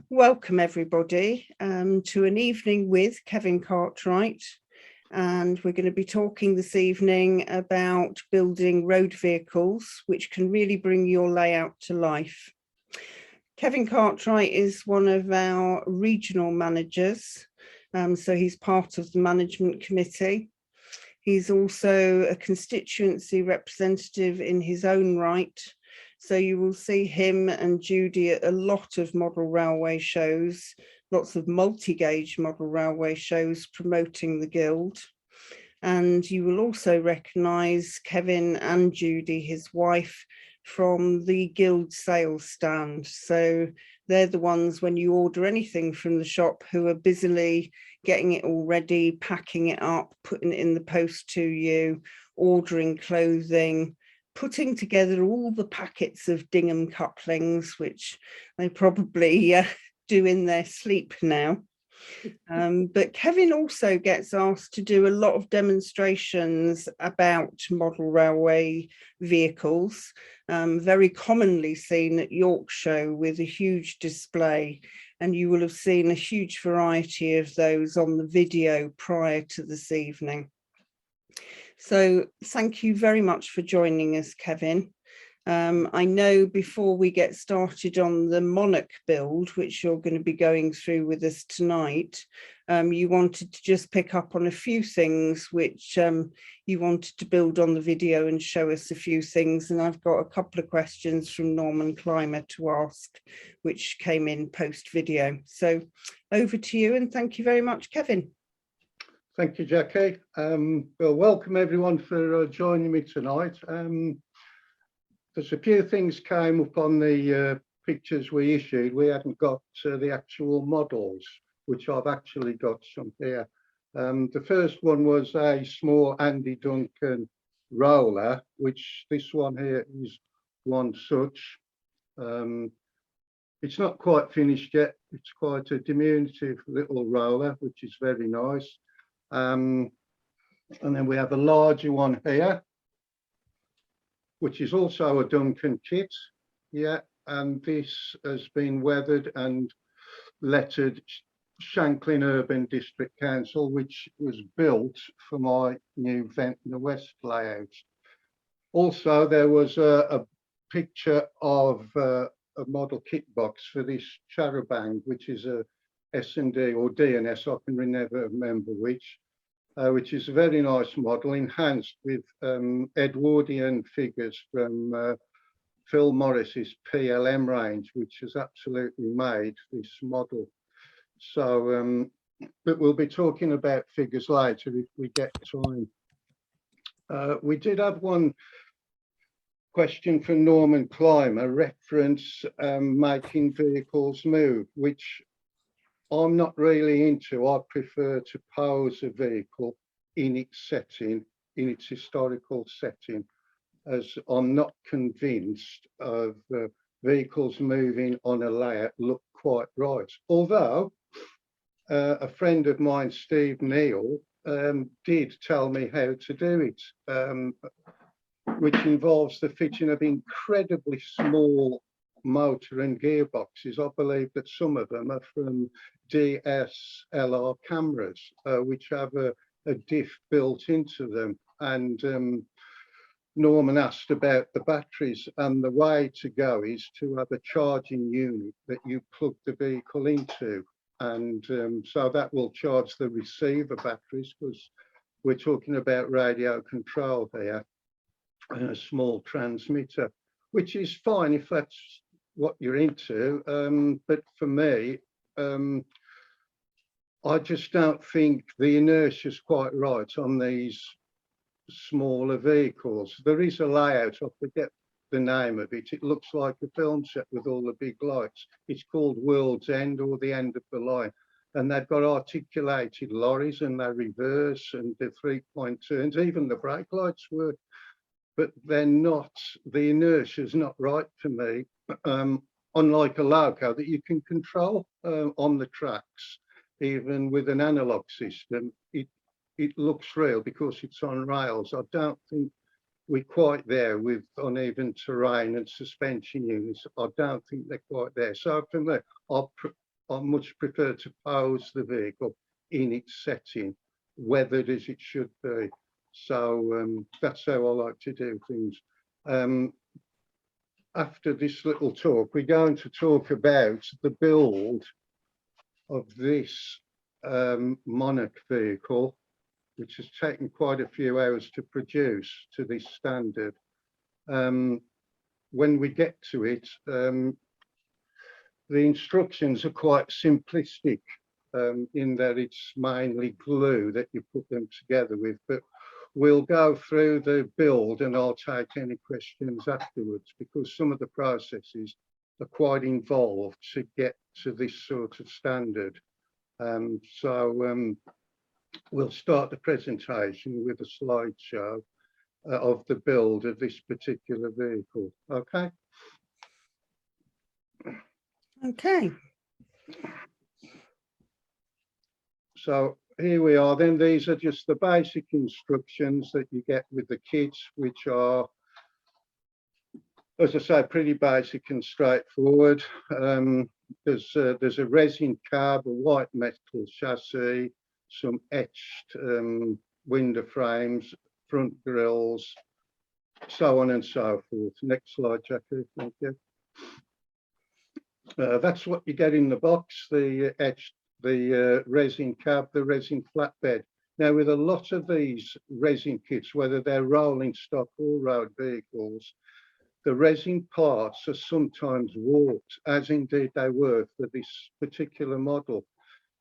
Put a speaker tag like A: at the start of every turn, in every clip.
A: Welcome everybody to an evening with Kevin Cartwright, and we're going to be talking this evening about building road vehicles which can really bring your layout to life. Kevin Cartwright is one of our regional managers, so he's part of the management committee. He's also a constituency representative in his own right. So you will see him and Judy at a lot of model railway shows, lots of multi-gauge model railway shows promoting the Guild. And you will also recognise Kevin and Judy, his wife, from the Guild sales stand. So they're the ones, when you order anything from the shop, who are busily getting it all ready, packing it up, putting it in the post to you, ordering clothing, putting together all the packets of Dingham couplings, which they probably do in their sleep now. But Kevin also gets asked to do a lot of demonstrations about model railway vehicles, very commonly seen at York Show with a huge display. And you will have seen a huge variety of those on the video prior to this evening. So thank you very much for joining us, Kevin. I know before we get started on the Monarch build, which you're going to be going through with us tonight, you wanted to just pick up on a few things which you wanted to build on the video and show us a few things. And I've got a couple of questions from Norman Clymer to ask, which came in post video. So over to you, and thank you very much, Kevin.
B: Thank you, Jackie. Well, welcome everyone for joining me tonight. There's a few things came up on the pictures we issued. We hadn't got the actual models, which I've actually got some here. The first one was a small Andy Duncan roller, which this one here is one such. It's not quite finished yet. It's quite a diminutive little roller, which is very nice. And then we have a larger one here, which is also a Duncan kit. Yeah, and this has been weathered and lettered Shanklin Urban District Council, which was built for my new Vent in the West layout. Also, there was a picture of a model kit box for this Charabang, which is a S&D or DNS, I can never remember which is a very nice model, enhanced with Edwardian figures from Phil Morris's PLM range, which has absolutely made this model. So, but we'll be talking about figures later if we get time. We did have one question from Norman Clymer, reference making vehicles move, which I'm not really into. I prefer to pose a vehicle in its setting, in its historical setting, as I'm not convinced of vehicles moving on a layout look quite right. Although a friend of mine, Steve Neal, did tell me how to do it, which involves the fitting of incredibly small motor and gearboxes. I believe that some of them are from DSLR cameras, which have a diff built into them. And Norman asked about the batteries, and the way to go is to have a charging unit that you plug the vehicle into. And so that will charge the receiver batteries, because we're talking about radio control here, and a small transmitter, which is fine if that's what you're into. But for me, I just don't think the inertia is quite right on these smaller vehicles. There is a layout, I forget the name of it. It looks like a film set with all the big lights. It's called World's End, or the end of the line. And they've got articulated lorries, and they reverse, and the 3-point turns, even the brake lights work. But they're not, the inertia is not right for me. Unlike a loco that you can control on the tracks, even with an analog system, it looks real because it's on rails. I don't think we're quite there with uneven terrain and suspension units. I don't think they're quite there. So for me, I much prefer to pose the vehicle in its setting, weathered as it should be. So that's how I like to do things. After this little talk, we're going to talk about the build of this Monarch vehicle, which has taken quite a few hours to produce to this standard. When we get to it, the instructions are quite simplistic in that it's mainly glue that you put them together with, but we'll go through the build and I'll take any questions afterwards, because some of the processes are quite involved to get to this sort of standard. We'll start the presentation with a slideshow of the build of this particular vehicle. Okay.
A: Okay.
B: So here we are then. These are just the basic instructions that you get with the kit, which are, as I say, pretty basic and straightforward. There's a resin cab, a white metal chassis, some etched window frames, front grills, so on and so forth. Next slide, Jackie, thank you. That's what you get in the box, the etched, the resin cab, the resin flatbed. Now, with a lot of these resin kits, whether they're rolling stock or road vehicles, the resin parts are sometimes warped, as indeed they were for this particular model.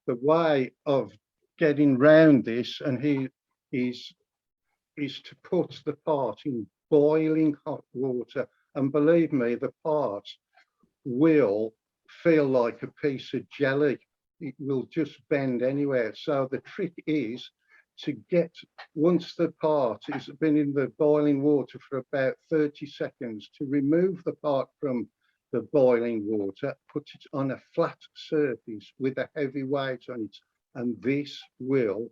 B: The way of getting round this, and is to put the part in boiling hot water. And believe me, the part will feel like a piece of jelly. It will just bend anywhere. So the trick is to get, once the part has been in the boiling water for about 30 seconds, to remove the part from the boiling water, put it on a flat surface with a heavy weight on it, and this will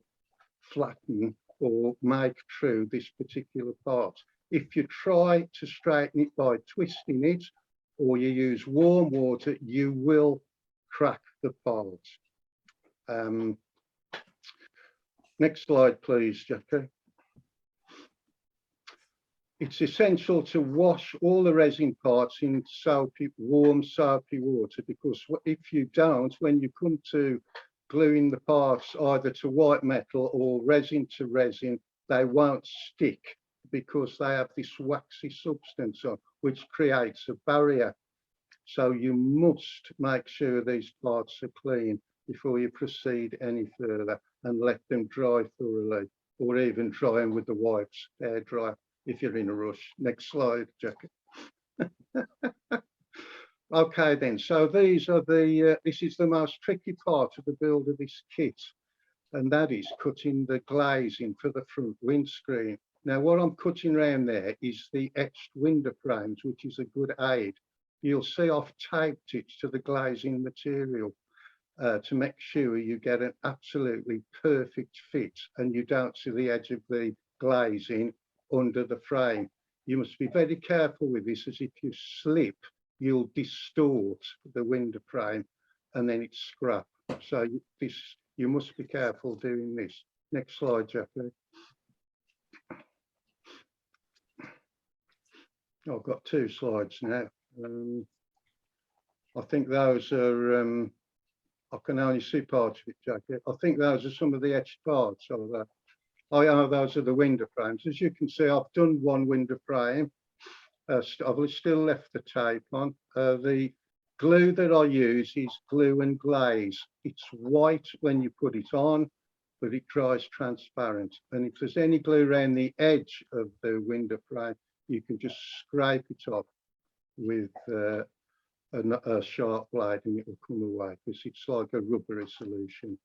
B: flatten or make true this particular part. If you try to straighten it by twisting it, or you use warm water, you will crack the part. Next slide, please, Jackie. It's essential to wash all the resin parts in soapy, warm soapy water, because if you don't, when you come to gluing the parts either to white metal or resin to resin, they won't stick because they have this waxy substance on, which creates a barrier. So you must make sure these parts are clean before you proceed any further, and let them dry thoroughly, or even dry them with the wipes, air dry, if you're in a rush. Next slide, Jackie. Okay then, so these are the, this is the most tricky part of the build of this kit, and that is cutting the glazing for the front windscreen. Now what I'm cutting around there is the etched window frames, which is a good aid. You'll see I've taped it to the glazing material to make sure you get an absolutely perfect fit and you don't see the edge of the glazing under the frame. You must be very careful with this, as if you slip, you'll distort the window frame and then it's scrap. So you must be careful doing this. Next slide, Jackie. I've got two slides now. I think those are, I can only see parts of it, Jackie. I think those are some of the etched parts of that. Oh, yeah, those are the window frames. As you can see, I've done one window frame. I've still left the tape on. The glue that I use is glue and glaze. It's white when you put it on, but it dries transparent. And if there's any glue around the edge of the window frame, you can just scrape it off with a sharp blade and it will come away, because it's like a rubbery solution.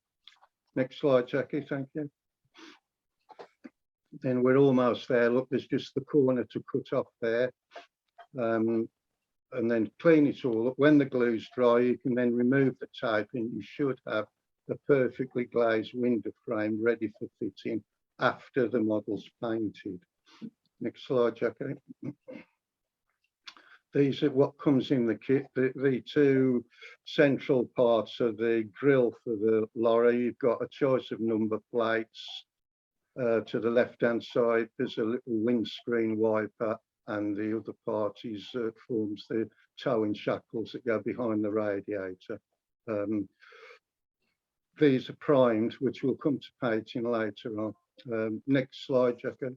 B: Next slide, Jackie, thank you. Then we're almost there. Look, there's just the corner to cut off there. And then clean it all up. When the glue's dry, you can then remove the tape and you should have a perfectly glazed window frame ready for fitting after the model's painted. Next slide, Jackie. These are what comes in the kit. The two central parts are the grille for the lorry. You've got a choice of number plates. To the left-hand side, there's a little windscreen wiper, and the other part is forms the towing shackles that go behind the radiator. These are primed, which we'll come to painting later on. Next slide, Jackie.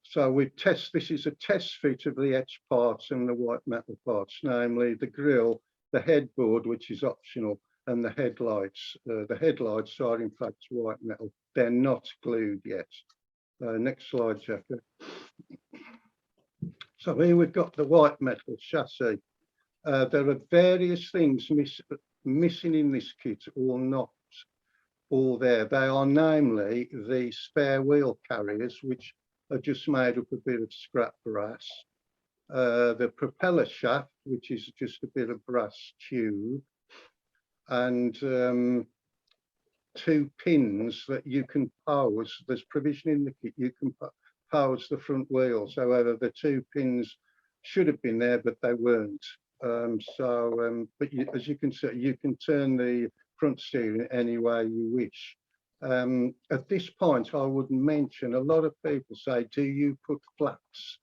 B: So this is a test fit of the etched parts and the white metal parts, namely the grille, the headboard, which is optional, and the headlights. The headlights are in fact white metal. They're not glued yet. Next slide, Jackie. So here we've got the white metal chassis. There are various things missing in this kit or not all there. They are namely the spare wheel carriers, which are just made up a bit of scrap brass. The propeller shaft, which is just a bit of brass tube, and two pins that you can pose. There's provision in the kit, you can pose the front wheels. However, the two pins should have been there, but they weren't. But as you can see, you can turn the front steering any way you wish. At this point, I would mention, a lot of people say, do you put flats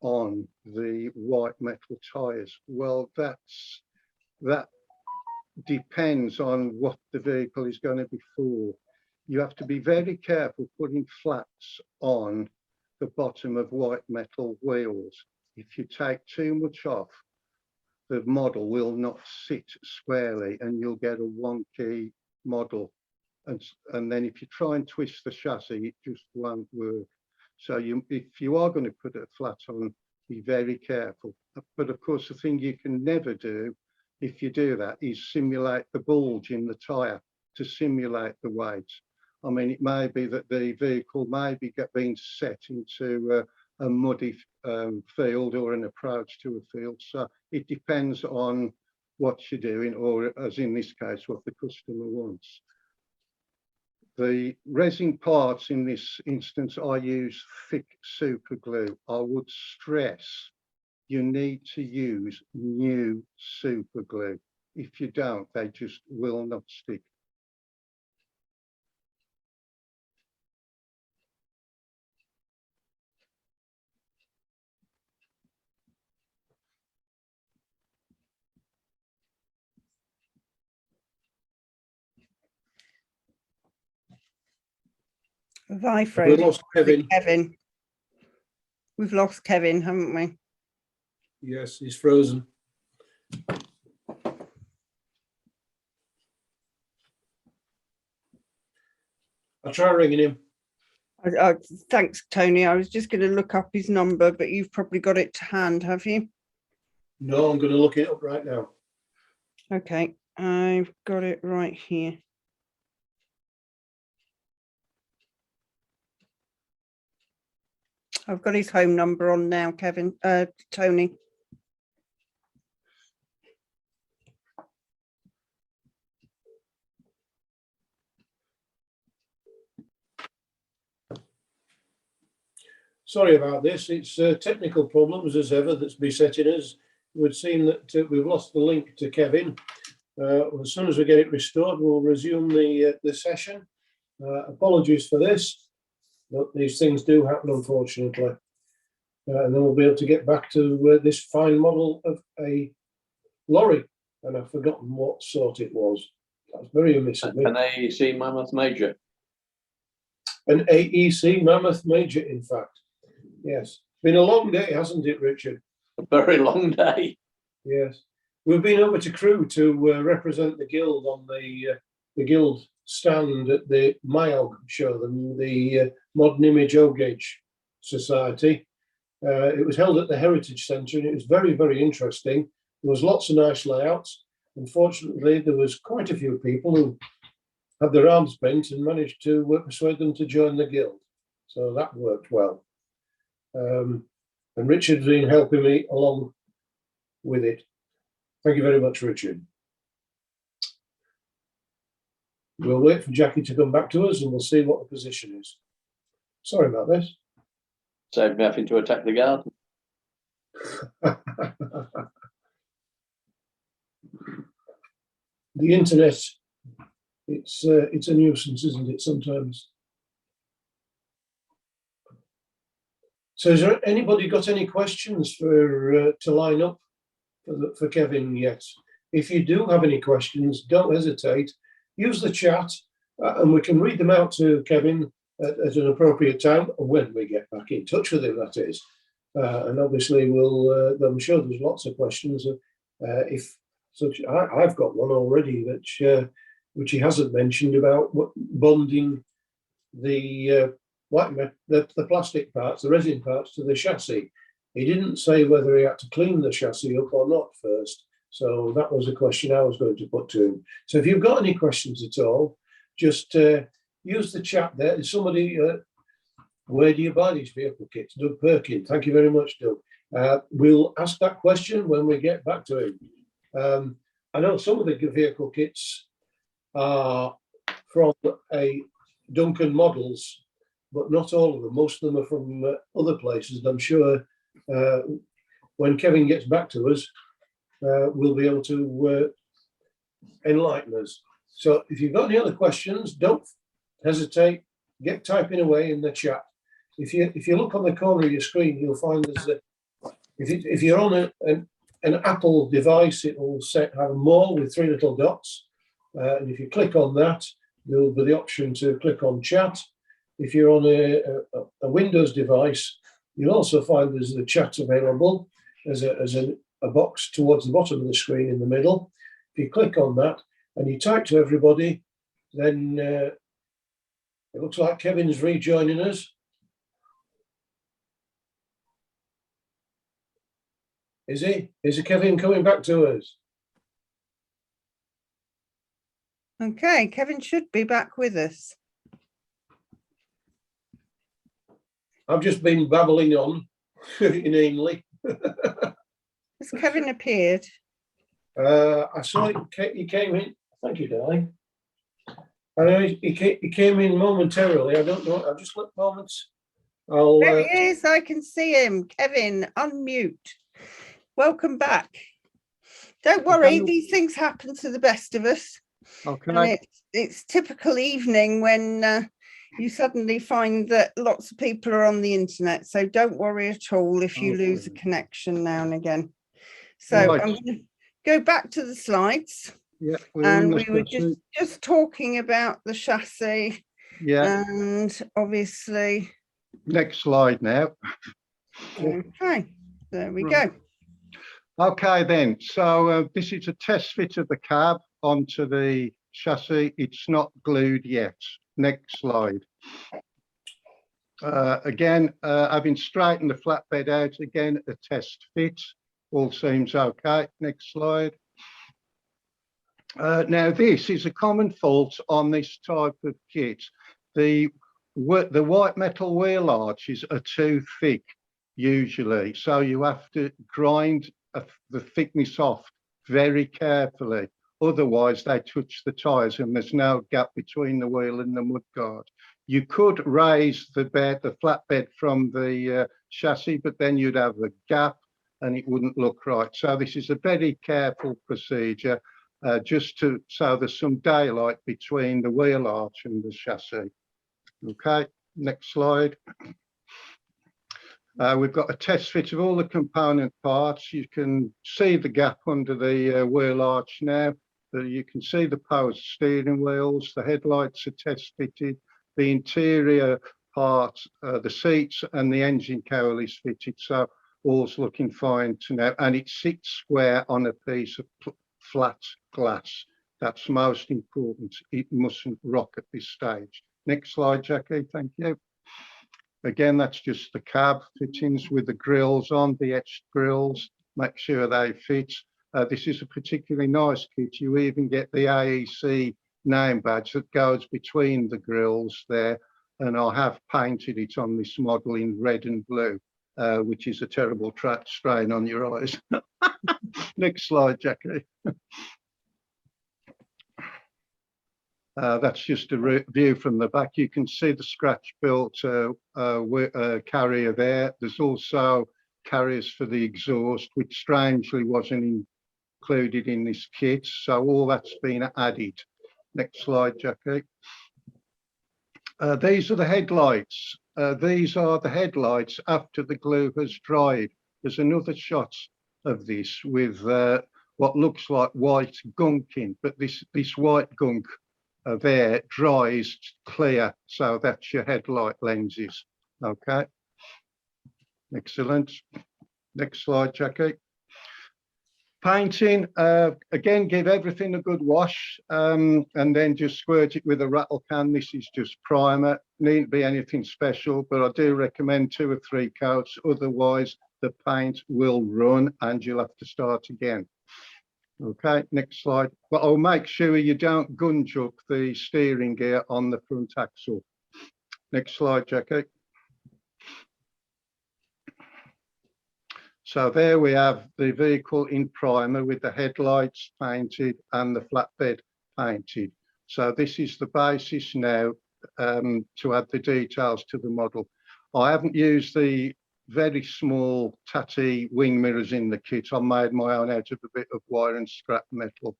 B: on the white metal tyres? Well, that depends on what the vehicle is going to be for. You have to be very careful putting flats on the bottom of white metal wheels. If you take too much off, the model will not sit squarely and you'll get a wonky model. And then if you try and twist the chassis, it just won't work. So if you are going to put a flat on, be very careful. But of course, the thing you can never do if you do that is simulate the bulge in the tyre to simulate the weight. I mean, it may be that the vehicle may be being set into a muddy field or an approach to a field. So it depends on what you're doing, or as in this case, what the customer wants. The resin parts in this instance, I use thick super glue. I would stress you need to use new super glue. If you don't, they just will not stick.
A: Have I
C: We
A: frozen?
C: lost Kevin.
A: Kevin. We've lost Kevin, haven't we?
C: Yes, he's frozen. I'll try ringing him.
A: Thanks, Tony. I was just going to look up his number, but you've probably got it to hand, have you?
C: No, I'm going to look it up right now.
A: Okay, I've got it right here. I've got his home number on now, Kevin, Tony.
C: Sorry about this. It's technical problems as ever that's besetting us. It would seem that we've lost the link to Kevin. As soon as we get it restored, we'll resume the session. Apologies for this, but these things do happen, unfortunately. And then we'll be able to get back to this fine model of a lorry. And I've forgotten what sort it was. That's very amiss of me.
D: An AEC Mammoth Major.
C: An AEC Mammoth Major, in fact. Yes. It's been a long day, hasn't it, Richard?
D: A very long day.
C: Yes. We've been over to Crewe to represent the Guild on the Guild stand at the MIOG show, the Modern Image O-Gauge Society. It was held at the Heritage Centre and it was very, very interesting. There was lots of nice layouts. Unfortunately, there was quite a few people who had their arms bent and managed to persuade them to join the Guild. So that worked well. And Richard's been helping me along with it. Thank you very much, Richard. We'll wait for Jackie to come back to us and we'll see what the position is. Sorry about this.
D: Saved me having to attack the garden.
C: The internet, it's a nuisance, isn't it, sometimes? So has anybody got any questions for to line up for Kevin yet? If you do have any questions, don't hesitate. Use the chat and we can read them out to Kevin at an appropriate time when we get back in touch with him, that is. And obviously, I'm sure there's lots of questions. I've got one already, which he hasn't mentioned about bonding the plastic parts, the resin parts to the chassis. He didn't say whether he had to clean the chassis up or not first. So that was a question I was going to put to him. So if you've got any questions at all, just use the chat there. There's somebody, where do you buy these vehicle kits? Doug Perkin, thank you very much, Doug. We'll ask that question when we get back to him. I know some of the vehicle kits are from Duncan Models, but not all of them. Most of them are from other places. And I'm sure when Kevin gets back to us, we'll be able to enlighten us. So if you've got any other questions, don't hesitate. Get typing away in the chat. If you look on the corner of your screen, you'll find there's if you're on an Apple device, it will have more with 3 little dots. And if you click on that, there'll be the option to click on chat. If you're on a Windows device, you'll also find there's the chat available as a box towards the bottom of the screen in the middle. If you click on that and you type to everybody, then it looks like Kevin's rejoining us. Is he? Is Kevin coming back to us?
A: Okay, Kevin should be back with us.
C: I've just been babbling on inanely.
A: Has Kevin appeared?
C: I saw he came in. Thank you, darling. I know he came in momentarily. I don't know. I've just looked moments.
A: There he is. I can see him. Kevin, unmute. Welcome back. Don't worry, these things happen to the best of us.
B: Okay.
A: And it's typical evening when you suddenly find that lots of people are on the internet. So don't worry at all if you lose a connection now and again. So
B: Right.
A: I'm going to go back to the slides.
B: Yeah,
A: And we were just talking about the chassis.
B: Yeah.
A: And obviously.
B: Next slide now.
A: Okay, there we go.
B: Okay then, so this is a test fit of the cab onto the chassis. It's not glued yet. Next slide. Again, having straightened the flatbed out, again, a test fit. All seems okay. Next slide. Now, this is a common fault on this type of kit. The white metal wheel arches are too thick, usually. So you have to grind the thickness off very carefully. Otherwise, they touch the tyres and there's no gap between the wheel and the mudguard. You could raise the flatbed from the chassis, but then you'd have a gap and it wouldn't look right. So this is a very careful procedure, so there's some daylight between the wheel arch and the chassis. Okay, next slide. We've got a test fit of all the component parts. You can see the gap under the wheel arch now. You can see the power steering wheels. The headlights are test fitted. The interior parts, the seats and the engine cowl is fitted. So all's looking fine to now. And it sits square on a piece of flat glass. That's most important. It mustn't rock at this stage. Next slide, Jackie. Thank you. Again, that's just the cab fittings with the grills on, the etched grills. Make sure they fit. This is a particularly nice kit. You even get the AEC name badge that goes between the grills there. And I have painted it on this model in red and blue, which is a terrible strain on your eyes. Next slide, Jackie. That's just a view from the back. You can see the scratch built carrier there. There's also carriers for the exhaust, which strangely wasn't included in this kit. So all that's been added. Next slide, Jackie. These are the headlights. These are the headlights after the glue has dried. There's another shot of this with what looks like white gunk in, but this white gunk there dries clear, so that's your headlight lenses. Okay, excellent. Next slide, Jackie. Painting, again, give everything a good wash and then just squirt it with a rattle can. This is just primer, needn't be anything special, but I do recommend 2 or 3 coats, otherwise the paint will run and you'll have to start again. Okay, next slide. But I'll make sure you don't gunge up the steering gear on the front axle. Next slide, Jackie. So there we have the vehicle in primer with the headlights painted and the flatbed painted. So this is the basis now to add the details to the model. I haven't used the very small tatty wing mirrors in the kit. I made my own out of a bit of wire and scrap metal.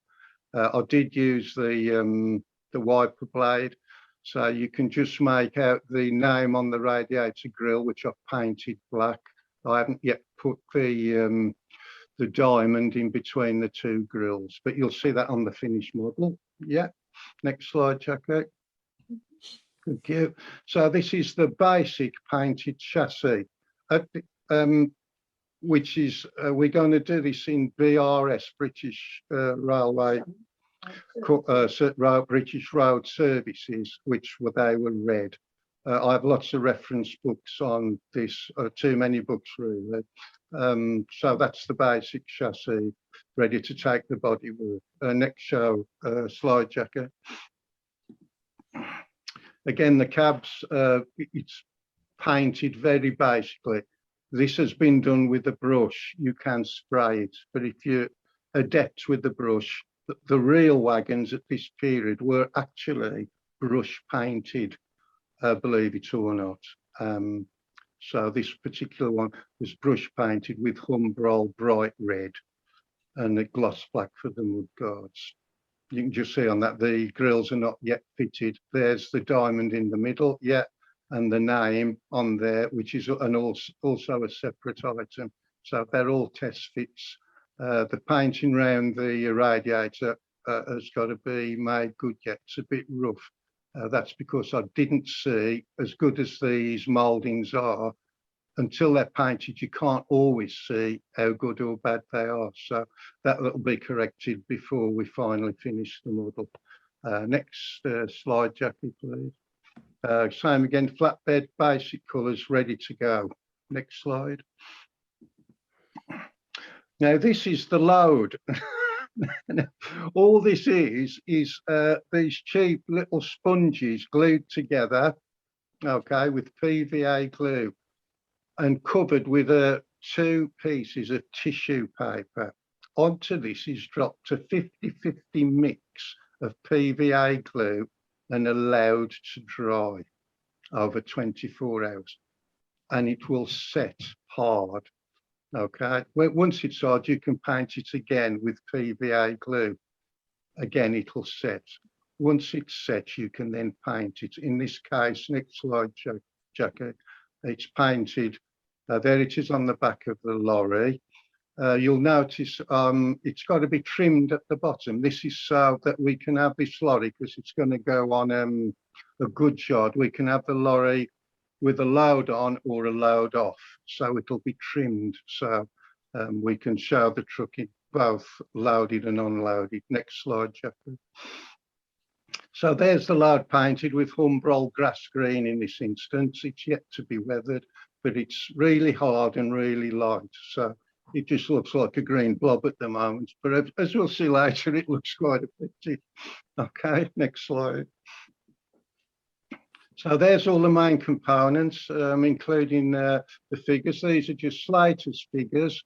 B: I did use the wiper blade, so you can just make out the name on the radiator grille, which I've painted black. I haven't yet put the diamond in between the 2 grills, but you'll see that on the finished model. Yeah, next slide, Jackie. Thank you. So this is the basic painted chassis, which is, we're going to do this in BRS, British Railway, British Road Services, which they were red. I have lots of reference books on this, too many books really. So that's the basic chassis, ready to take the bodywork. Next slide, Jackie. Again, the cabs, it's painted very basically. This has been done with a brush. You can spray it, but if you're adept with the brush, the real wagons at this period were actually brush painted, believe it or not. So this particular one was brush painted with Humbrol bright red and a gloss black for the mud guards. You can just see on that the grills are not yet fitted. There's the diamond in the middle, yeah, and the name on there, which is also a separate item. So they're all test fits. The painting around the radiator has got to be made good yet. It's a bit rough. That's because I didn't see, as good as these mouldings are, until they're painted, you can't always see how good or bad they are. So that will be corrected before we finally finish the model. Next slide, Jackie, please. Same again, flatbed, basic colours, ready to go. Next slide. Now this is the load. All this is these cheap little sponges glued together, okay, with PVA glue and covered with 2 pieces of tissue paper. Onto this is dropped a 50-50 mix of PVA glue and allowed to dry over 24 hours. And it will set hard. Okay, once it's hard, you can paint it again with PVA glue. Again, it'll set. Once it's set, you can then paint it. In this case, next slide, Jackie, it's painted. There it is on the back of the lorry. You'll notice it's got to be trimmed at the bottom. This is so that we can have this lorry, because it's going to go on a goods yard. We can have the lorry with a load on or a load off, so it'll be trimmed, so we can show the truck in both loaded and unloaded. Next slide, Jeffrey. So there's the load painted with Humbrol grass green in this instance. It's yet to be weathered, but it's really hard and really light, so it just looks like a green blob at the moment, but as we'll see later, it looks quite a picture. Okay, next slide. So there's all the main components, including the figures. These are just Slater's figures.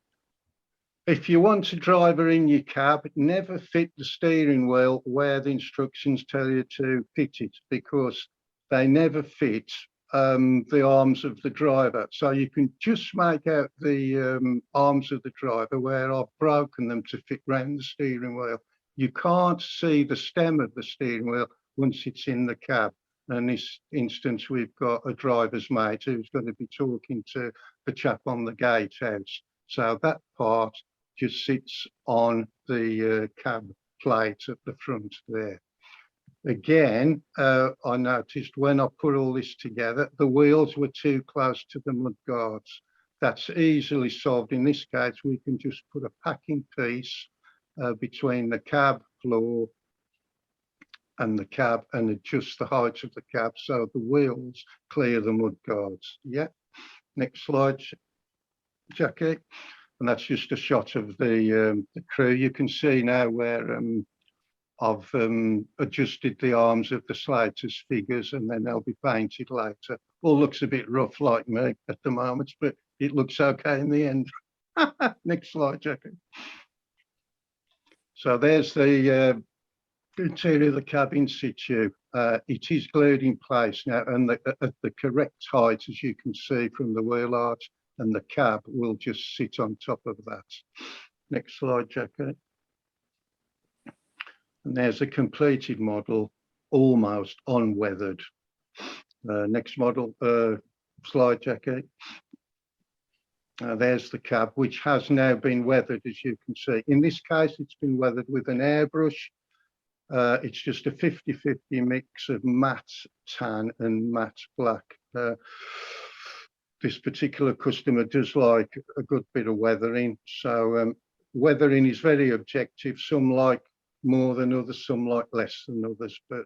B: If you want a driver in your cab, never fit the steering wheel where the instructions tell you to fit it, because they never fit the arms of the driver. So you can just make out the arms of the driver where I've broken them to fit round the steering wheel. You can't see the stem of the steering wheel once it's in the cab. And in this instance, we've got a driver's mate who's going to be talking to the chap on the gatehouse. So that part just sits on the cab plate at the front there. Again, I noticed when I put all this together, the wheels were too close to the mud guards. That's easily solved. In this case, we can just put a packing piece between the cab floor and the cab and adjust the height of the cab so the wheels clear the mud guards. Yeah. Next slide, Jackie. And that's just a shot of the crew. You can see now where I've adjusted the arms of the slaters figures, and then they'll be painted later. All looks a bit rough like me at the moment, but it looks okay in the end. Next slide, Jackie. So there's the interior of the cab in situ. It is glued in place now, and at the correct height, as you can see from the wheel arch, and the cab will just sit on top of that. Next slide, Jackie. And there's a completed model, almost unweathered. Next model, slide, Jackie. There's the cab, which has now been weathered, as you can see. In this case, it's been weathered with an airbrush. It's just a 50-50 mix of matte tan and matte black. This particular customer does like a good bit of weathering. So weathering is very objective. Some like more than others, some like less than others, but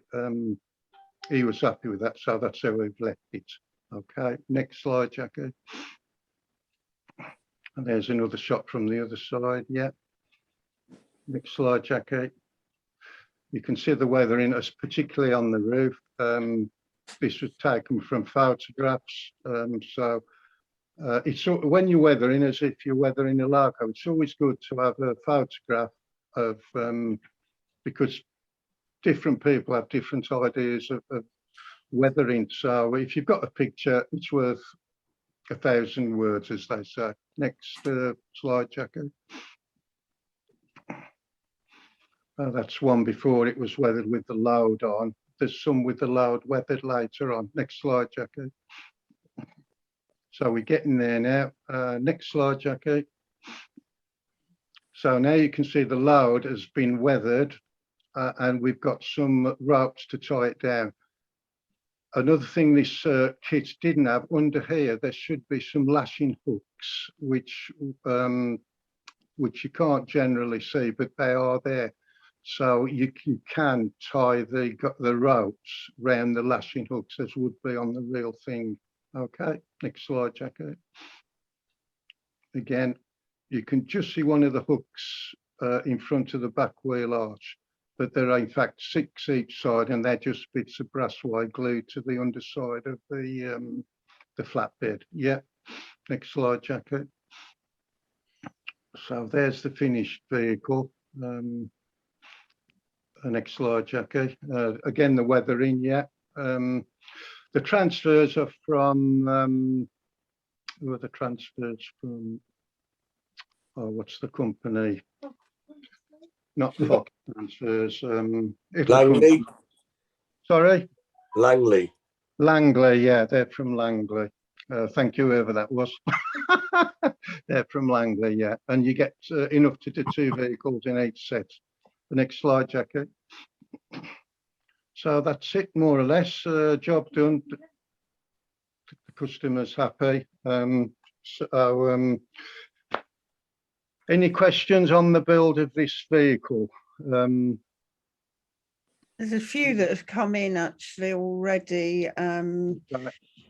B: he was happy with that, so that's how we've left it. Okay, next slide, Jackie. And there's another shot from the other side. Yeah. Next slide, Jackie. You can see the weathering, particularly on the roof. This was taken from photographs. So it's when you're weathering, as if you're weathering a logo, it's always good to have a photograph of because different people have different ideas of weathering. So if you've got a picture, it's worth 1,000 words, as they say. Next slide, Jackie. That's one before it was weathered with the load on. There's some with the load weathered later on. Next slide, Jackie. So we're getting there now. Next slide, Jackie. So now you can see the load has been weathered and we've got some ropes to tie it down. Another thing this kit didn't have, under here, there should be some lashing hooks, which you can't generally see, but they are there. So you can tie the ropes round the lashing hooks as would be on the real thing. Okay, next slide, Jackie. Again, you can just see one of the hooks in front of the back wheel arch, but there are in fact 6 each side, and they're just bits of brass wire glued to the underside of the flatbed. Yeah, next slide, Jackie. So there's the finished vehicle. Next slide, Jackie. Again, the weathering, yeah. The transfers are from, who are the transfers from? Oh, what's the company? Not Fox Transfers.
E: Langley?
B: Sorry?
E: Langley.
B: Langley, yeah, they're from Langley. Thank you, whoever that was. They're from Langley, yeah. And you get enough to do 2 vehicles in each set. The next slide, Jackie. So that's it, more or less. Job done. The customer's happy. Any questions on the build of this vehicle?
A: There's a few that have come in actually already,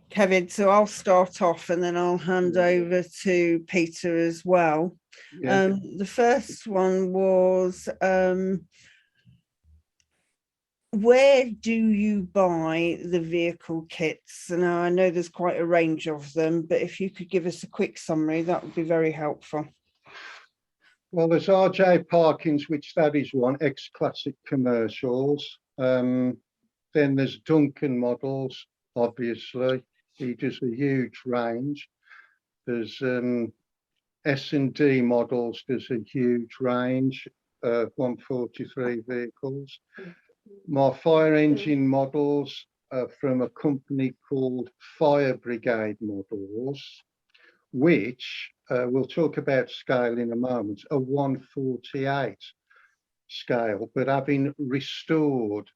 A: Kevin, so I'll start off and then I'll hand over to Peter as well.
B: Yeah.
A: The first one was, where do you buy the vehicle kits? Now, I know there's quite a range of them, but if you could give us a quick summary, that would be very helpful.
B: Well, there's RJ Parkins, which that is one, ex-classic commercials. Then there's Duncan models, obviously. He does a huge range. There's S&D models, there's a huge range of 143 vehicles. My fire engine models are from a company called Fire Brigade Models, which we'll talk about scale in a moment, a 148 scale, but having restored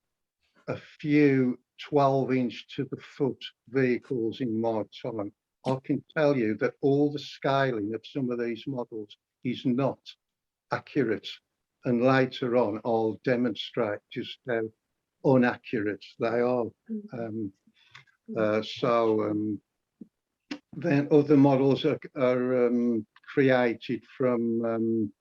B: a few 12-inch to the foot vehicles in my time, I can tell you that all the scaling of some of these models is not accurate. And later on, I'll demonstrate just how inaccurate they are. Then other models are created from,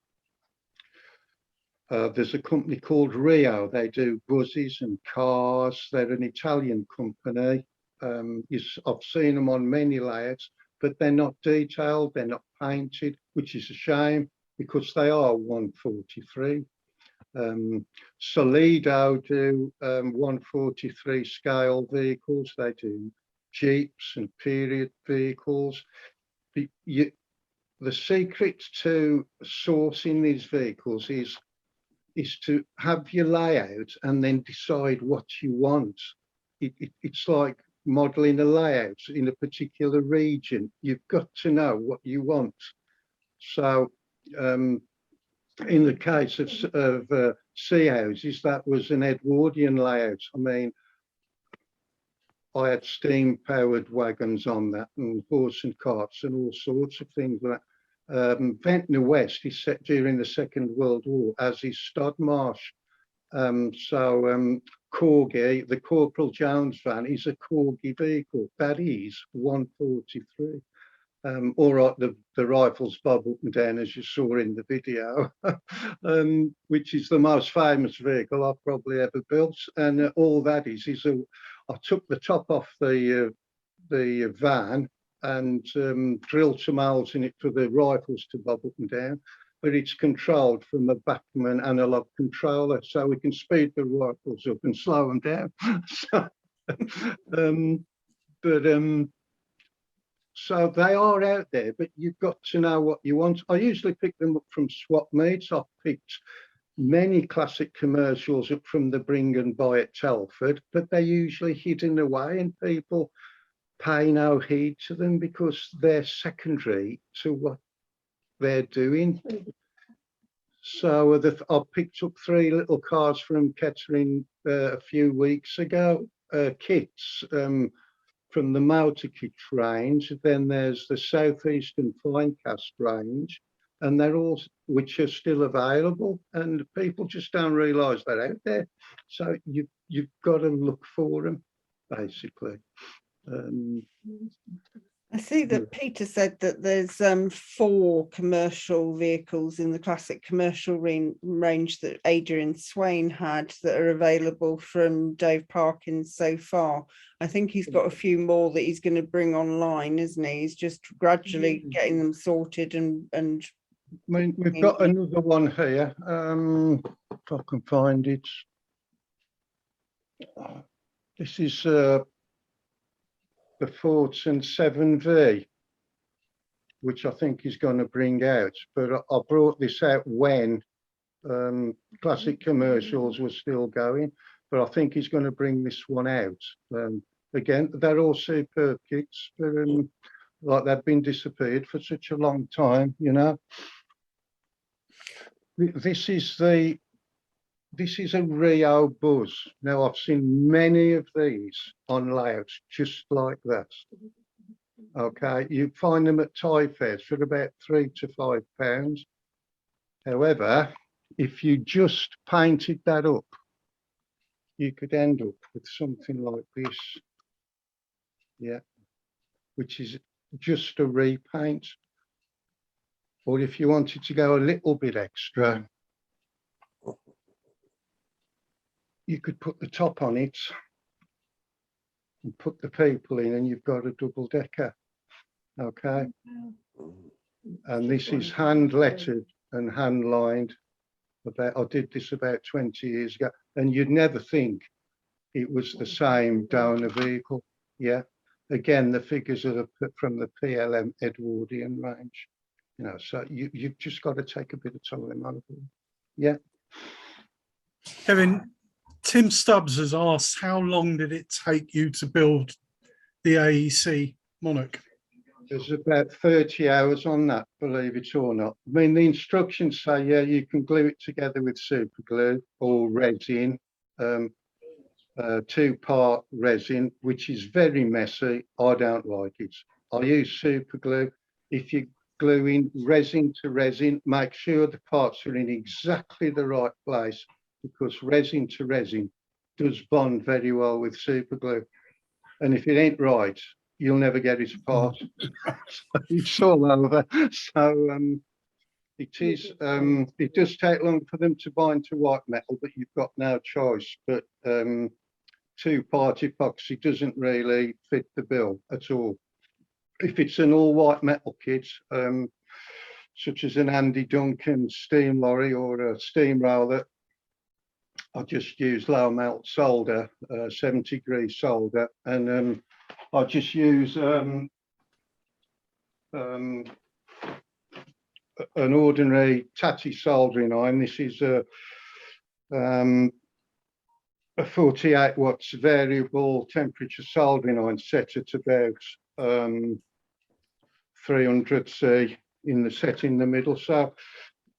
B: there's a company called Rio. They do buses and cars. They're an Italian company. I've seen them on many layouts, but they're not detailed, they're not painted, which is a shame because they are 143. Solido do 143 scale vehicles. They do Jeeps and period vehicles. The secret to sourcing these vehicles is to have your layout and then decide what you want. It's like modeling a layout in a particular region. You've got to know what you want. So in the case of sea houses, that was an Edwardian layout. I mean, I had steam-powered wagons on that and horse and carts and all sorts of things like that. Ventnor West is set during the Second World War, as is Stodmarsh. Corgi, the Corporal Jones van, is a Corgi vehicle. That is 143. All right, the rifles bob up and down, as you saw in the video, which is the most famous vehicle I've probably ever built. And all that is I took the top off the van and drilled some holes in it for the rifles to bob up and down. But it's controlled from a Bachmann analog controller, so we can speed the rifles up and slow them down. So they are out there, but you've got to know what you want. I usually pick them up from swap meets. I've picked many classic commercials up from the Bring and Buy at Telford, but they're usually hidden away and people pay no heed to them because they're secondary to what they're doing. So I picked up 3 little cars from Kettering a few weeks ago, kits from the Motor Kit range. Then there's the Southeastern Finecast range, and they're all, which are still available, and people just don't realise they're out there. So you've got to look for them, basically.
A: I see that Peter said that there's 4 commercial vehicles in the classic commercial range that Adrian Swain had that are available from Dave Parkins so far. I think he's got a few more that he's going to bring online, isn't he? He's just gradually getting them sorted and
B: I mean, we've got another one here. If I can find it. This is the Fortson 7V, which I think he's going to bring out. But I brought this out when classic commercials were still going. But I think he's going to bring this one out. Again, they're all superb kits, but like they've been disappeared for such a long time, you know. This is a Rio Buzz. Now, I've seen many of these on layouts just like that. Okay, you find them at Thai fairs for about £3 to £5. However, if you just painted that up, you could end up with something like this. Yeah, which is just a repaint. Or if you wanted to go a little bit extra, you could put the top on it and put the people in, and you've got a double decker. Okay. And this is hand lettered and hand lined. I did this about 20 years ago, and you'd never think it was the same donor vehicle. Yeah. again, the figures are from the PLM Edwardian range. You know, so you've just got to take a bit of time over it. Yeah.
F: Kevin, Tim Stubbs has asked, how long did it take you to build the Aec Monarch?
B: There's about 30 hours on that, believe it or not. I mean, the instructions say, yeah, you can glue it together with super glue or resin, 2-part resin, which is very messy. I don't like it. I use super glue. If you're gluing resin to resin, make sure the parts are in exactly the right place, because resin to resin does bond very well with super glue. And if it ain't right, you'll never get it apart. So it's all over. So it does take long for them to bind to white metal, but you've got no choice. But 2-part epoxy doesn't really fit the bill at all. If it's an all white metal kit, such as an Andy Duncan steam lorry or a steamroller, I just use low melt solder, 70-degree solder, and I just use an ordinary tatty soldering iron. This is a 48 watts variable temperature soldering iron set at about 300 C in the set in the middle. So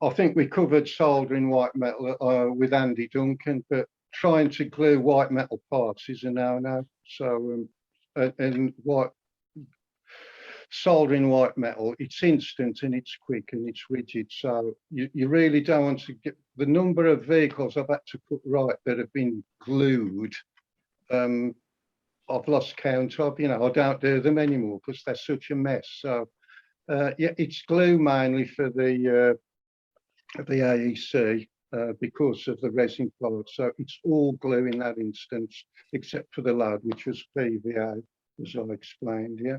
B: I think we covered soldering white metal with Andy Duncan, but trying to glue white metal parts is a no-no. So and soldering white metal, it's instant and it's quick and it's rigid. So you really don't want to get the number of vehicles I've had to put right that have been glued. I've lost count of, you know, I don't do them anymore because they're such a mess. So yeah, it's glue mainly for the AEC because of the resin part. So it's all glue in that instance, except for the load, which was PVA, as I explained. Yeah.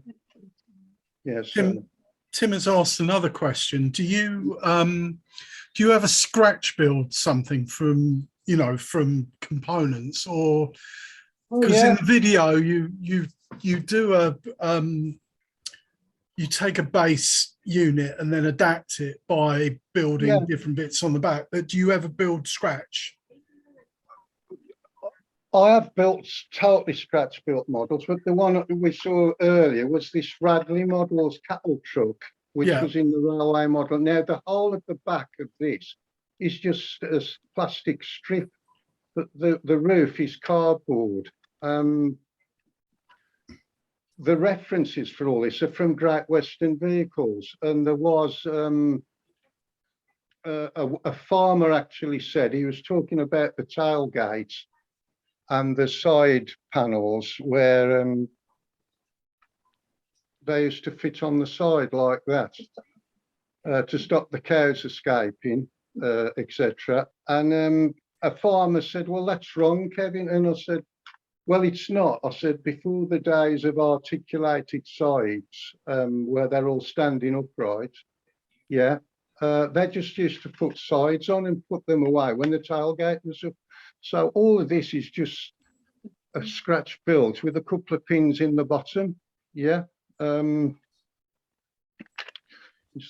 B: Yes.
F: Tim has asked another question. Do you ever scratch build something from, you know, from components, or because in the video you do a you take a base unit and then adapt it by building different bits on the back. But do you ever build scratch?
B: I have built totally scratch built models, but the one we saw earlier was this Radley Models cattle truck, which was in the railway model. Now the whole of the back of this is just a plastic strip, but the roof is cardboard. The references for all this are from Great Western Vehicles, and there was a farmer actually said, he was talking about the tailgates and the side panels where they used to fit on the side like that to stop the cows escaping, etc. And a farmer said, well, that's wrong, Kevin. And I said, well, it's not. I said, before the days of articulated sides where they're all standing upright, yeah, they just used to put sides on and put them away when the tailgate was up. So all of this is just a scratch built with a couple of pins in the bottom. Yeah. Is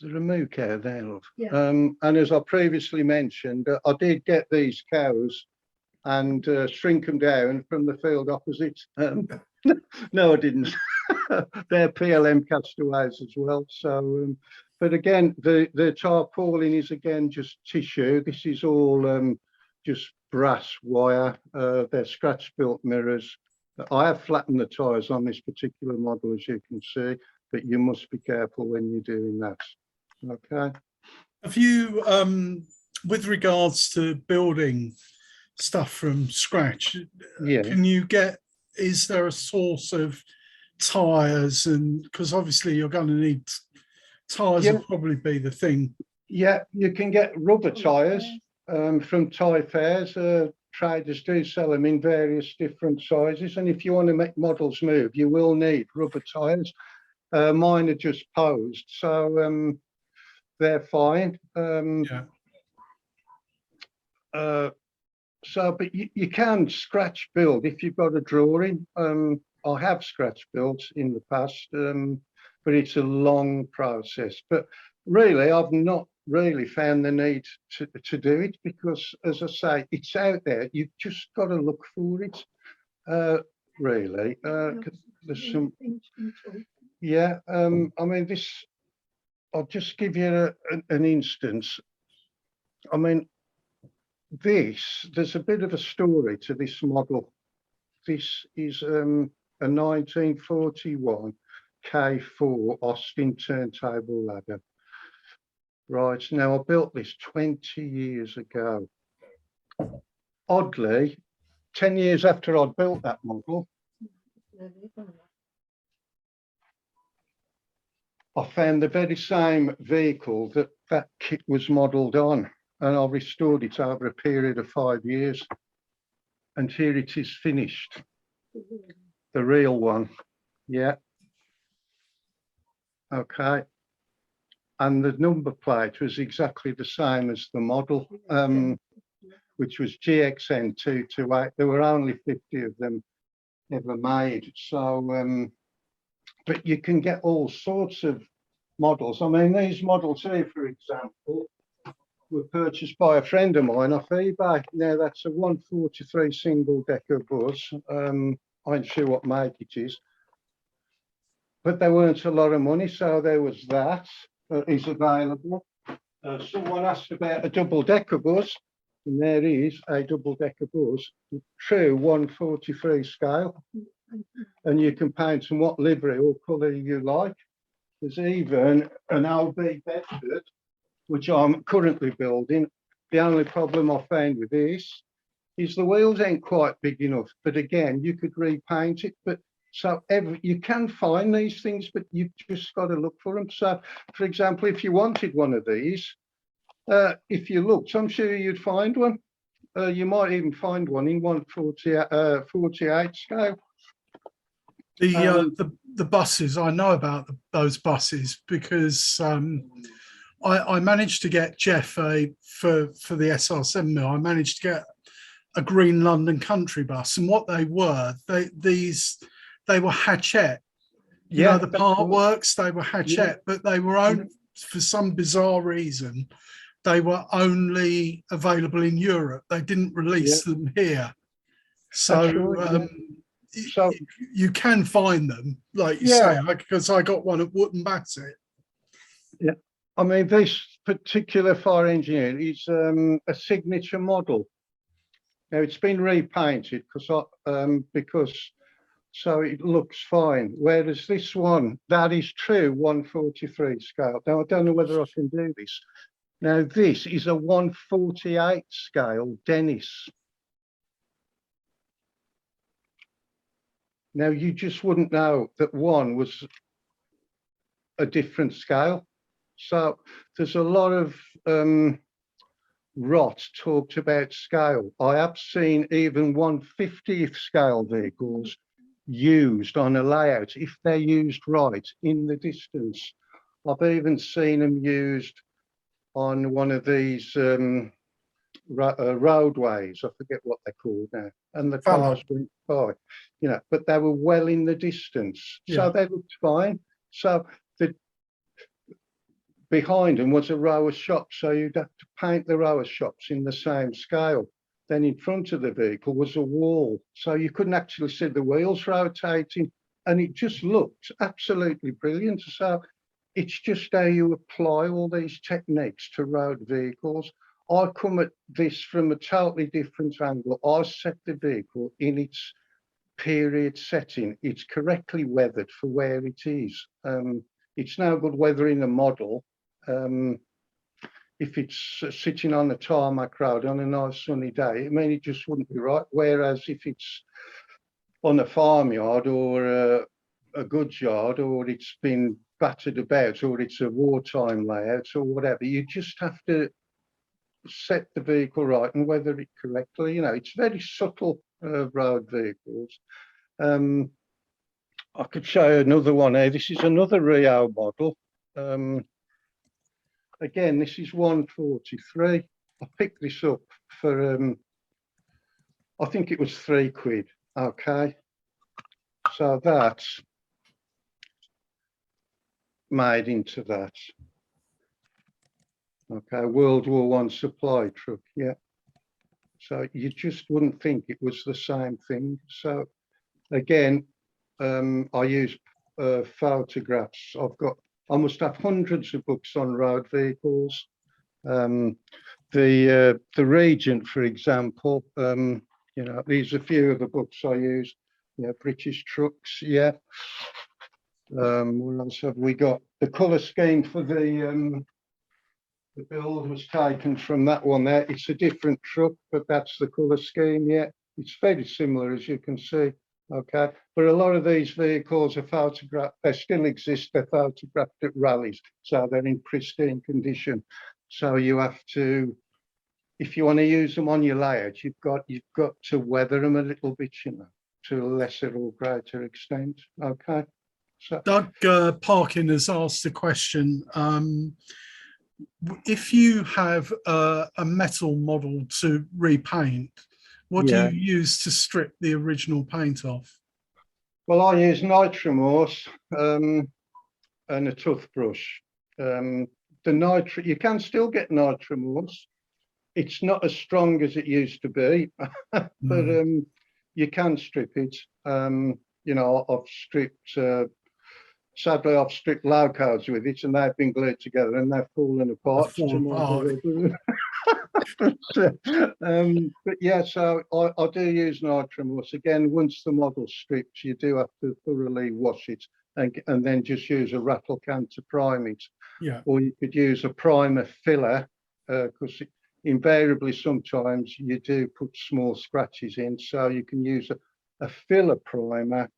B: there a moo cow there, love? Yeah. And as I previously mentioned, I did get these cows and shrink them down from the field opposite. No, I didn't. They're PLM castaways as well. So, but again, the tarpaulin is again just tissue. This is all just brass wire. They're scratch built mirrors. I have flattened the tyres on this particular model, as you can see, but you must be careful when you're doing that. Okay.
F: Have you, with regards to building stuff from scratch, can you get, is there a source of tyres? And because obviously you're going to need tyres, will probably be the thing.
B: Yeah, you can get rubber tyres from Thai fairs. Traders do sell them in various different sizes, and if you want to make models move, you will need rubber tyres. Mine are just posed, so they're fine. So, but you can scratch build if you've got a drawing. I have scratch built in the past, but it's a long process. But really, I've not really found the need to do it because, as I say, it's out there. You've just got to look for it, really. 'Cause there's some, yeah. I mean, this. I'll just give you an instance. I mean, there's a bit of a story to this model. This is a 1941 K4 Austin turntable ladder. Right, now I built this 20 years ago. Oddly, 10 years after I'd built that model, I found the very same vehicle that kit was modelled on, and I restored it over a period of 5 years. And here it is finished, the real one. Yeah. Okay. And the number plate was exactly the same as the model, which was GXN 228. There were only 50 of them ever made. So, but you can get all sorts of models. I mean, these models here, for example, were purchased by a friend of mine off eBay. Now that's a 143 single decker bus. I'm not sure what make it is, but there weren't a lot of money, so there was that is available. Someone asked about a double decker bus, and there is a double decker bus, true 143 scale, and you can paint them what livery or colour you like. There's even an LB Bedford, which I'm currently building. The only problem I found with this is the wheels ain't quite big enough, but again, you could repaint it. But so you can find these things, but you've just got to look for them. So, for example, if you wanted one of these, if you looked, I'm sure you'd find one. You might even find one in 148 scale.
F: The buses, I know about those buses because I managed to get Jeff for the SR7 mill. I managed to get a green London country bus, and what they were, they were hatchette. You know, the part works, they were hatchette, but they were only, for some bizarre reason, they were only available in Europe. They didn't release them here. So, so you can find them, like you say, because I got one at Wootton Bassett.
B: Yeah, I mean, this particular fire engineer is a signature model. Now it's been repainted because so it looks fine. Whereas this one, that is true 143 scale. Now I don't know whether I can do this. Now this is a 148 scale Dennis. Now you just wouldn't know that one was a different scale. So there's a lot of rot talked about scale. I have seen even 150th scale vehicles used on a layout if they're used right in the distance. I've even seen them used on one of these roadways. I forget what they're called now, and the cars went by, you know, but they were well in the distance, so they looked fine. So behind them was a row of shops, so you'd have to paint the row of shops in the same scale. Then in front of the vehicle was a wall, so you couldn't actually see the wheels rotating, and it just looked absolutely brilliant. So it's just how you apply all these techniques to road vehicles. I come at this from a totally different angle. I set the vehicle in its period setting. It's correctly weathered for where it is. It's no good weathering a model if it's sitting on the tarmac road on a nice sunny day. I mean, it just wouldn't be right. Whereas if it's on a farmyard or a goods yard, or it's been battered about, or it's a wartime layout or whatever, you just have to set the vehicle right and weather it correctly. You know, it's very subtle, road vehicles. I could show you another one here. This is another Rio model. Again, this is 143. I picked this up for, I think it was £3. Okay. So that's made into that. Okay, World War One supply truck, yeah. So you just wouldn't think it was the same thing. So again, I use photographs. I must have hundreds of books on road vehicles. The Regent, for example, you know, these are a few of the books I use. Yeah, British trucks, yeah. What else have we got? The colour scheme for the build was taken from that one there. It's a different truck, but that's the colour scheme, yeah. It's very similar, as you can see, okay. But a lot of these vehicles are photographed, they still exist, they're photographed at rallies, so they're in pristine condition. So you have to, if you want to use them on your layout, you've got to weather them a little bit, you know, to a lesser or greater extent, okay. So
F: Doug Parkin has asked a question. If you have a metal model to repaint, what do you use to strip the original paint off?
B: Well, I use nitromorse and a toothbrush. You can still get nitromorse. It's not as strong as it used to be, but you can strip it. You know, I've stripped. Sadly, I've stripped locos with it, and they've been glued together, and they've fallen apart. But yeah, so I do use nitromorse. Again, once the model's stripped, you do have to thoroughly wash it and then just use a rattle can to prime it.
F: Yeah.
B: Or you could use a primer filler, because invariably sometimes you do put small scratches in, so you can use a filler primer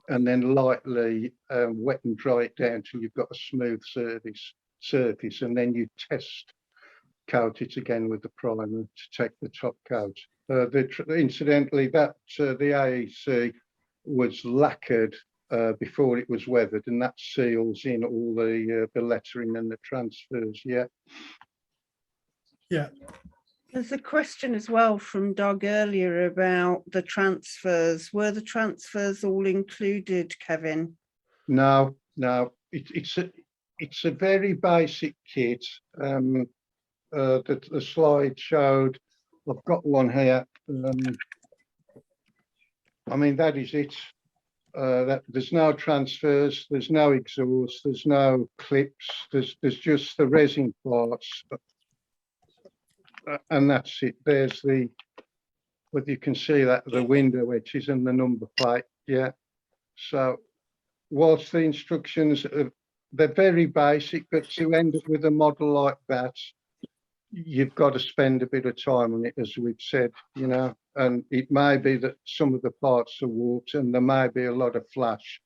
B: and then lightly wet and dry it down till you've got a smooth surface, and then you test coat it again with the primer to take the top coat. Incidentally, that the AEC was lacquered before it was weathered, and that seals in all the lettering and the transfers. Yeah.
F: Yeah.
A: There's a question as well from Doug earlier about the transfers. Were the transfers all included, Kevin?
B: No. It's a very basic kit. The slide showed. I've got one here. I mean, that is it. There's no transfers. There's no exhaust. There's no clips. There's just the resin parts. And that's it. There's whether you can see that, the window edges and the number plate. Yeah. So whilst the instructions they're very basic, but to end up with a model like that, you've got to spend a bit of time on it, as we've said, you know. And it may be that some of the parts are warped, and there may be a lot of flash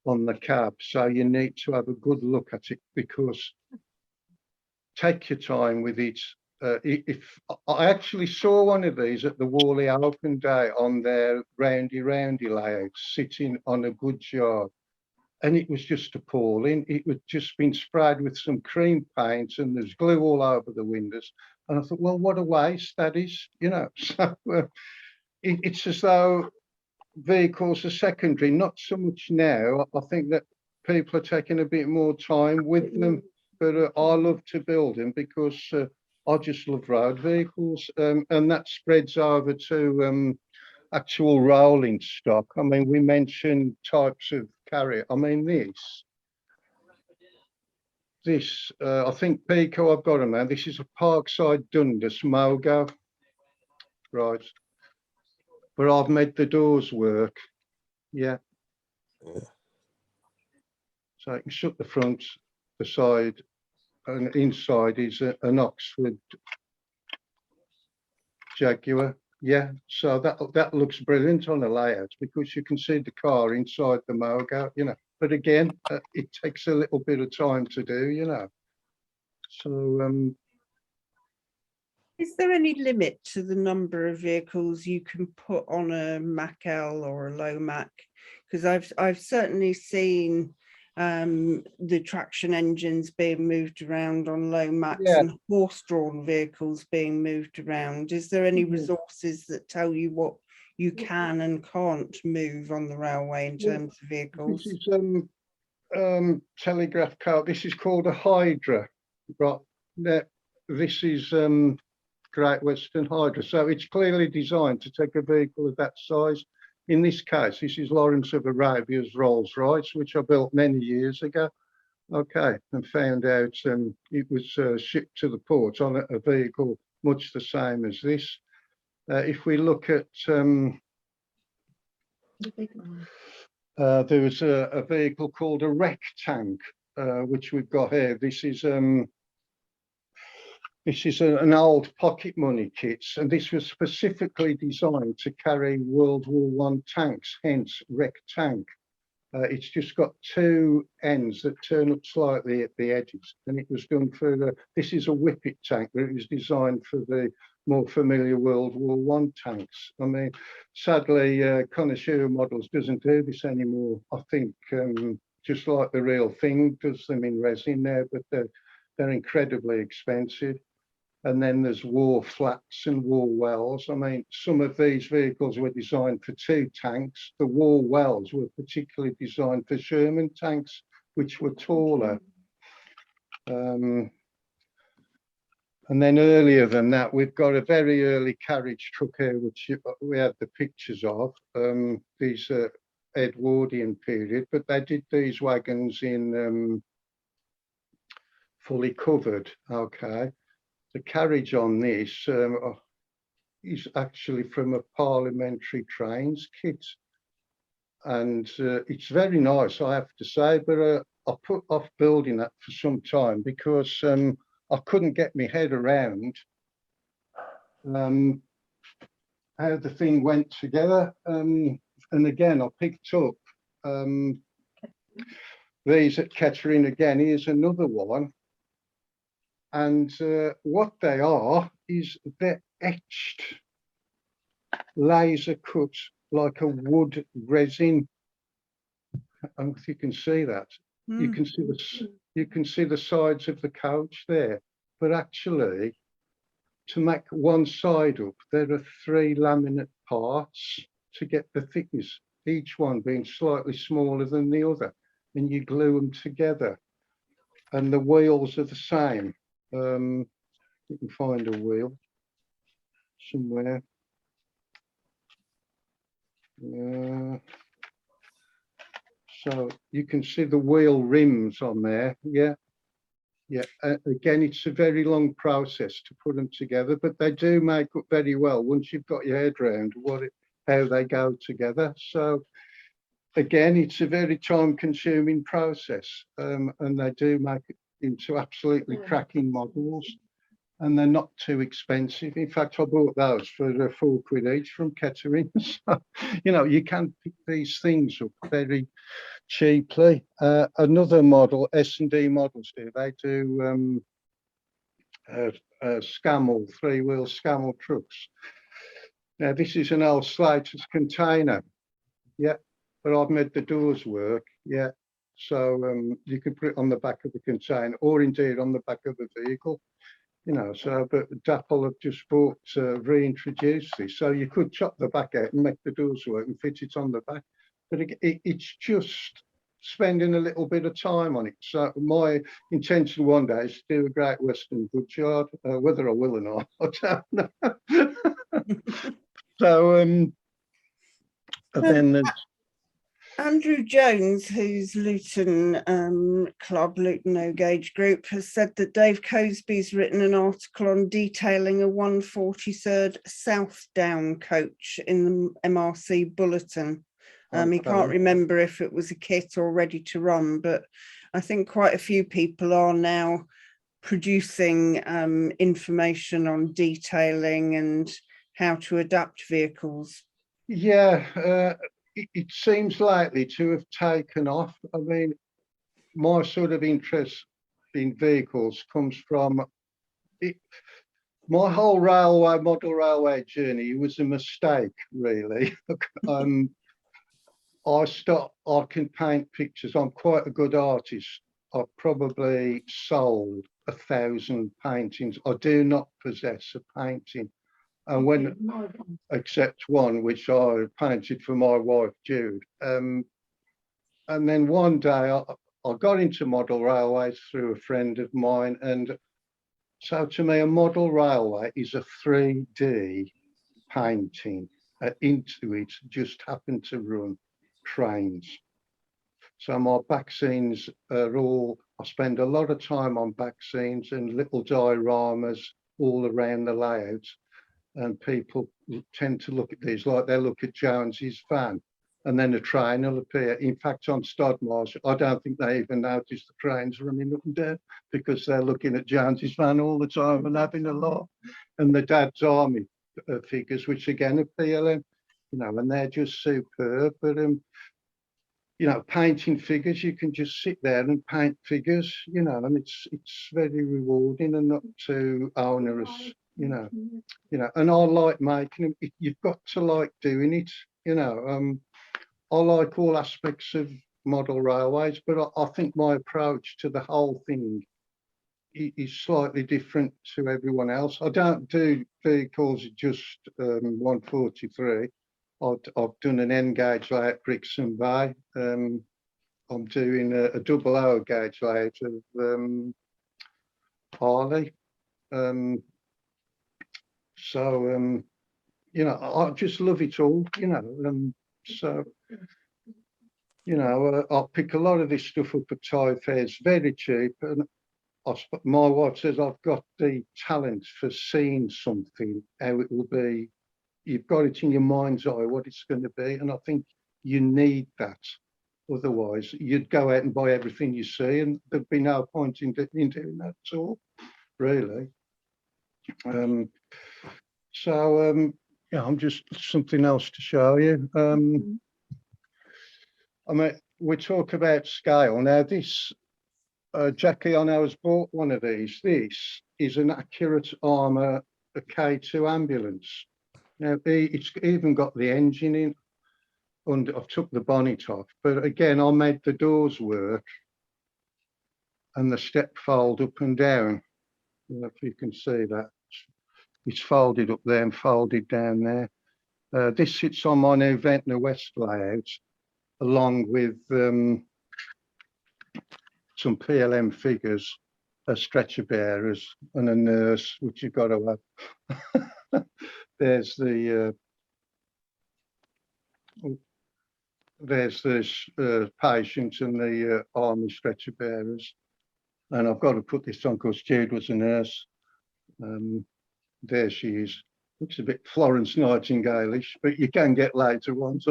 B: on the cab. So you need to have a good look at it, because take your time with it. If I actually saw one of these at the Worley Open Day on their roundy layout, sitting on a goods yard, and it was just appalling. It was just been sprayed with some cream paint, and there's glue all over the windows. And I thought, well, what a waste that is, you know. So it's as though vehicles are secondary, not so much now. I think that people are taking a bit more time with them, but I love to build them because I just love road vehicles, and that spreads over to actual rolling stock. I mean, we mentioned types of carrier. I mean, this I think Pico, I've got them now. This is a Parkside Dundas Mogo, right? But I've made the doors work. Yeah. So I can shut the front, the side, and inside is an Oxford Jaguar. Yeah, so that looks brilliant on the layout, because you can see the car inside the Mogo, you know. But again, it takes a little bit of time to do, you know. So
A: is there any limit to the number of vehicles you can put on a Mac-L or a low Mac? Because I've certainly seen the traction engines being moved around on low Macs, and horse-drawn vehicles being moved around. Is there any resources that tell you what you can and can't move on the railway in terms of
B: This
A: vehicles?
B: is telegraph code. This is called a Hydra. Right. This is Great Western Hydra. So it's clearly designed to take a vehicle of that size. In this case, this is Lawrence of Arabia's Rolls-Royce, which I built many years ago. Okay, and found out it was shipped to the port on a vehicle much the same as this. If we look at, there was a vehicle called a wreck tank, which we've got here. This is an old pocket money kit, and this was specifically designed to carry World War I tanks, hence wreck tank. It's just got two ends that turn up slightly at the edges, and it was done for this is a whippet tank, but it was designed for the more familiar World War I tanks. I mean, sadly, connoisseur models doesn't do this anymore. I think just like the real thing does them in resin now, but they're incredibly expensive. And then there's war flats and war wells. I mean, some of these vehicles were designed for two tanks. The war wells were particularly designed for Sherman tanks, which were taller. And then earlier than that, we've got a very early carriage truck here, which we have the pictures of. These are Edwardian period, but they did these wagons in fully covered, okay. The carriage on this is actually from a parliamentary trains kit, and it's very nice, I have to say, but I put off building that for some time because I couldn't get my head around how the thing went together. And again, I picked up these at Kettering again. Here's another one. And what they are is they're etched, laser cut like a wood resin. I don't know if you can see that. You can see the sides of the coach there. But actually, to make one side up, there are 3 laminate parts to get the thickness, each one being slightly smaller than the other. And you glue them together. And the wheels are the same. You can find a wheel somewhere. So you can see the wheel rims on there. Yeah. Again, it's a very long process to put them together, but they do make up very well once you've got your head around how they go together. So again, it's a very time-consuming process, and they do make it into absolutely cracking models. And they're not too expensive. In fact, I bought those for £4 each from Kettering. So, you know, you can pick these things up very cheaply. Another model, S&D models do. They do Scammell, 3-wheel Scammell trucks. Now, this is an old Slater's container. Yeah, but I've made the doors work. Yeah, so you can put it on the back of the container, or indeed on the back of the vehicle. You know, so, but Dapple have just bought, reintroduced this. So you could chop the back out and make the doors work and fit it on the back. But it's just spending a little bit of time on it. So my intention one day is to do a Great Western goods-yard, whether I will or not, I don't know. So, and then there's
A: Andrew Jones, who's Luton Club, Luton No Gauge Group, has said that Dave Cosby's written an article on detailing a 143rd South Down coach in the MRC Bulletin. He can't remember if it was a kit or ready to run, but I think quite a few people are now producing information on detailing and how to adapt vehicles.
B: Yeah, it seems likely to have taken off. I mean, my sort of interest in vehicles comes from it. My whole model railway journey was a mistake, really. I can paint pictures. I'm quite a good artist. I've probably sold 1,000 paintings. I do not possess a painting. And when, except one, which I painted for my wife, Jude. And then one day I got into model railways through a friend of mine. And so to me, a model railway is a 3D painting. Into it just happen to run trains. So my back scenes are all, I spend a lot of time on back scenes and little dioramas all around the layout. And people tend to look at these like they look at Jones's van, and then a train will appear. In fact, on Stodmarsh, I don't think they even notice the trains running up and down because they're looking at Jones's van all the time and having a laugh. And the Dad's Army figures, which again are PLM, you know, and they're just superb. But you know, painting figures, you can just sit there and paint figures, you know, and it's very rewarding and not too onerous, you know, and I like making them. You've got to like doing it, you know. I like all aspects of model railways, but I think my approach to the whole thing is slightly different to everyone else. I don't do vehicles just 143. I've done an N gauge layout Brixton Bay. I'm doing a double O gauge layout of Harley. You know, I just love it all, you know. So, you know, I'll pick a lot of this stuff up at Thai fairs, very cheap. And my wife says I've got the talent for seeing something, how it will be. You've got it in your mind's eye what it's going to be, and I think you need that. Otherwise, you'd go out and buy everything you see, and there'd be no point in doing that at all, really. Yeah, I'm just something else to show you. I mean, we talk about scale. Now, this, Jackie, I know, has bought one of these. This is an accurate armour, a K2 ambulance. Now, it's even got the engine in, and I've took the bonnet off, but again, I made the doors work and the step fold up and down. I don't know if you can see that. It's folded up there and folded down there. This sits on my new Ventnor West layout, along with some PLM figures, stretcher bearers and a nurse, which you've got to have. There's the patient and the army stretcher bearers. And I've got to put this on because Jude was a nurse. There she is. Looks a bit Florence Nightingale-ish, but you can get later ones.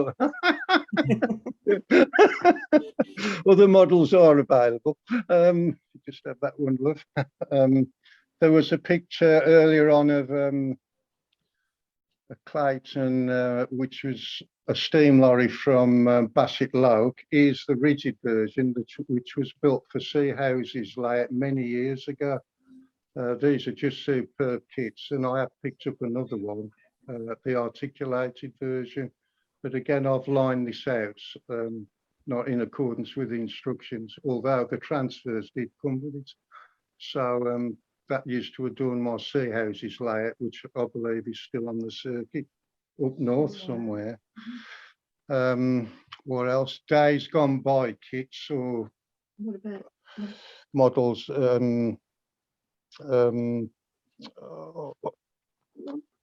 B: Other models are available. Just have that one, love. There was a picture earlier on of a Clayton, which was a steam lorry from Bassett Loke. Is the rigid version, which was built for Sea Houses layout many years ago. These are just superb kits, and I have picked up another one, the articulated version. But again, I've lined this out, not in accordance with the instructions, although the transfers did come with it. So that used to adorn my Sea Houses layout, which I believe is still on the circuit up north somewhere. What else? Days gone by kits or what about models.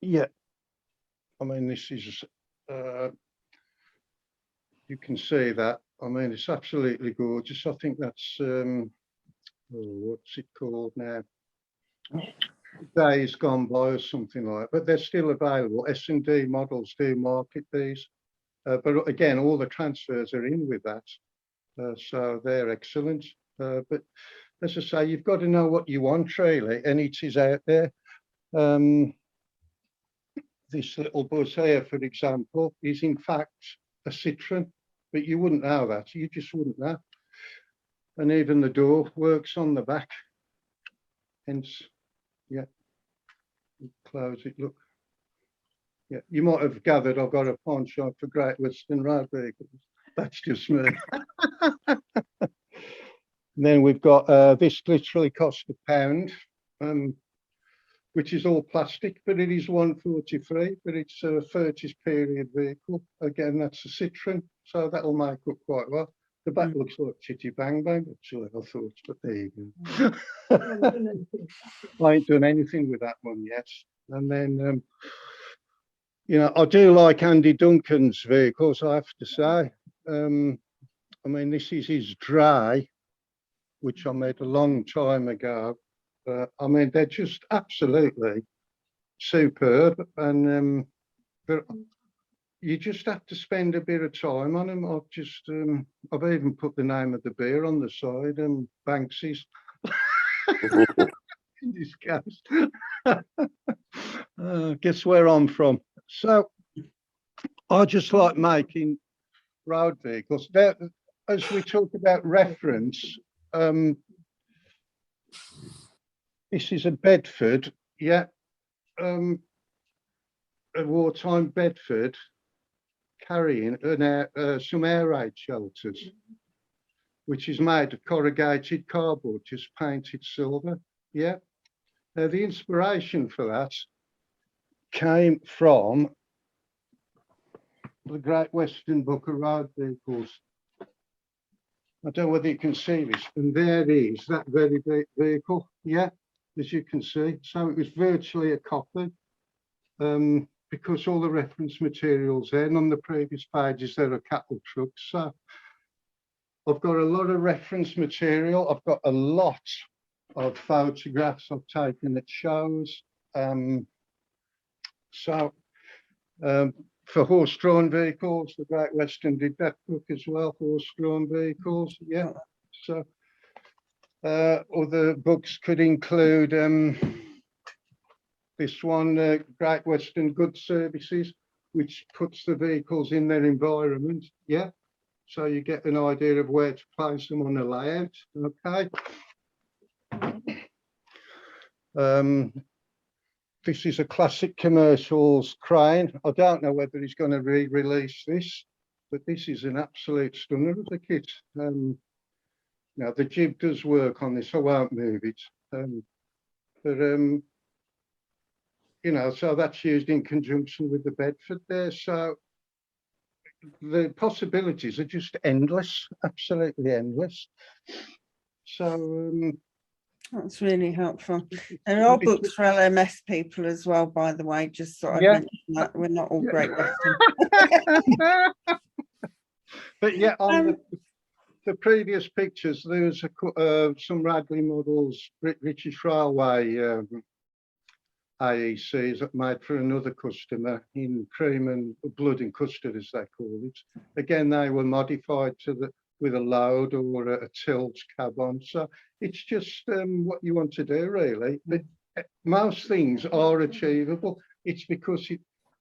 B: Yeah, I mean, this is, you can see that. I mean, it's absolutely gorgeous. I think that's, what's it called now? Days gone by or something like that, but they're still available. S&D models do market these. But again, all the transfers are in with that. So they're excellent. But as I say, you've got to know what you want, really, and it is out there. This little bus here, for example, is in fact a Citroen, but you wouldn't know that. You just wouldn't know. And even the door works on the back. Hence, yeah, close it, look. Yeah, you might have gathered I've got a pawn shop for Great Western Road vehicles. That's just me. Then we've got this literally cost £1. which is all plastic, but it is 143, but it's a 30s period vehicle. Again, that's a Citroen, so that'll make up quite well. The back looks like Chitty Bang Bang, actually, I thought, but there you go. I ain't done anything with that one yet. And then, you know, I do like Andy Duncan's vehicles, I have to say. I mean, this is his Dray, which I made a long time ago. I mean, they're just absolutely superb, and but you just have to spend a bit of time on them. I've even put the name of the beer on the side, and Banksy's. In this case, guess where I'm from. So I just like making road vehicles. There, as we talk about reference, this is a Bedford, yeah, a wartime Bedford carrying some air raid shelters, which is made of corrugated cardboard, just painted silver. Yeah. Now the inspiration for that came from the Great Western Book of Road Vehicles. I don't know whether you can see this, and there is that very vehicle, yeah, as you can see. So it was virtually a copy, because all the reference materials there, and on the previous pages there are cattle trucks. So I've got a lot of reference material. I've got a lot of photographs I've taken at shows. For horse-drawn vehicles, the Great Western did that book as well, horse-drawn vehicles, yeah. So other books could include this one, Great Western Goods Services, which puts the vehicles in their environment, yeah. So you get an idea of where to place them on the layout, okay. This is a classic commercials crane. I don't know whether he's going to re-release this, but this is an absolute stunner of the kit. Now the jib does work on this. I won't move it, you know, so that's used in conjunction with the Bedford there. So the possibilities are just endless, absolutely endless. So
A: that's really helpful. There are books for LMS people as well, by the way, just so I mention that we're not all Great Western.
B: But yeah, on the previous pictures, there was some Radley models, British Railway AECs that made for another customer in cream and blood and custard, as they call it. Again, they were modified with a load or a tilt cab on. So it's just what you want to do, really. But most things are achievable. It's because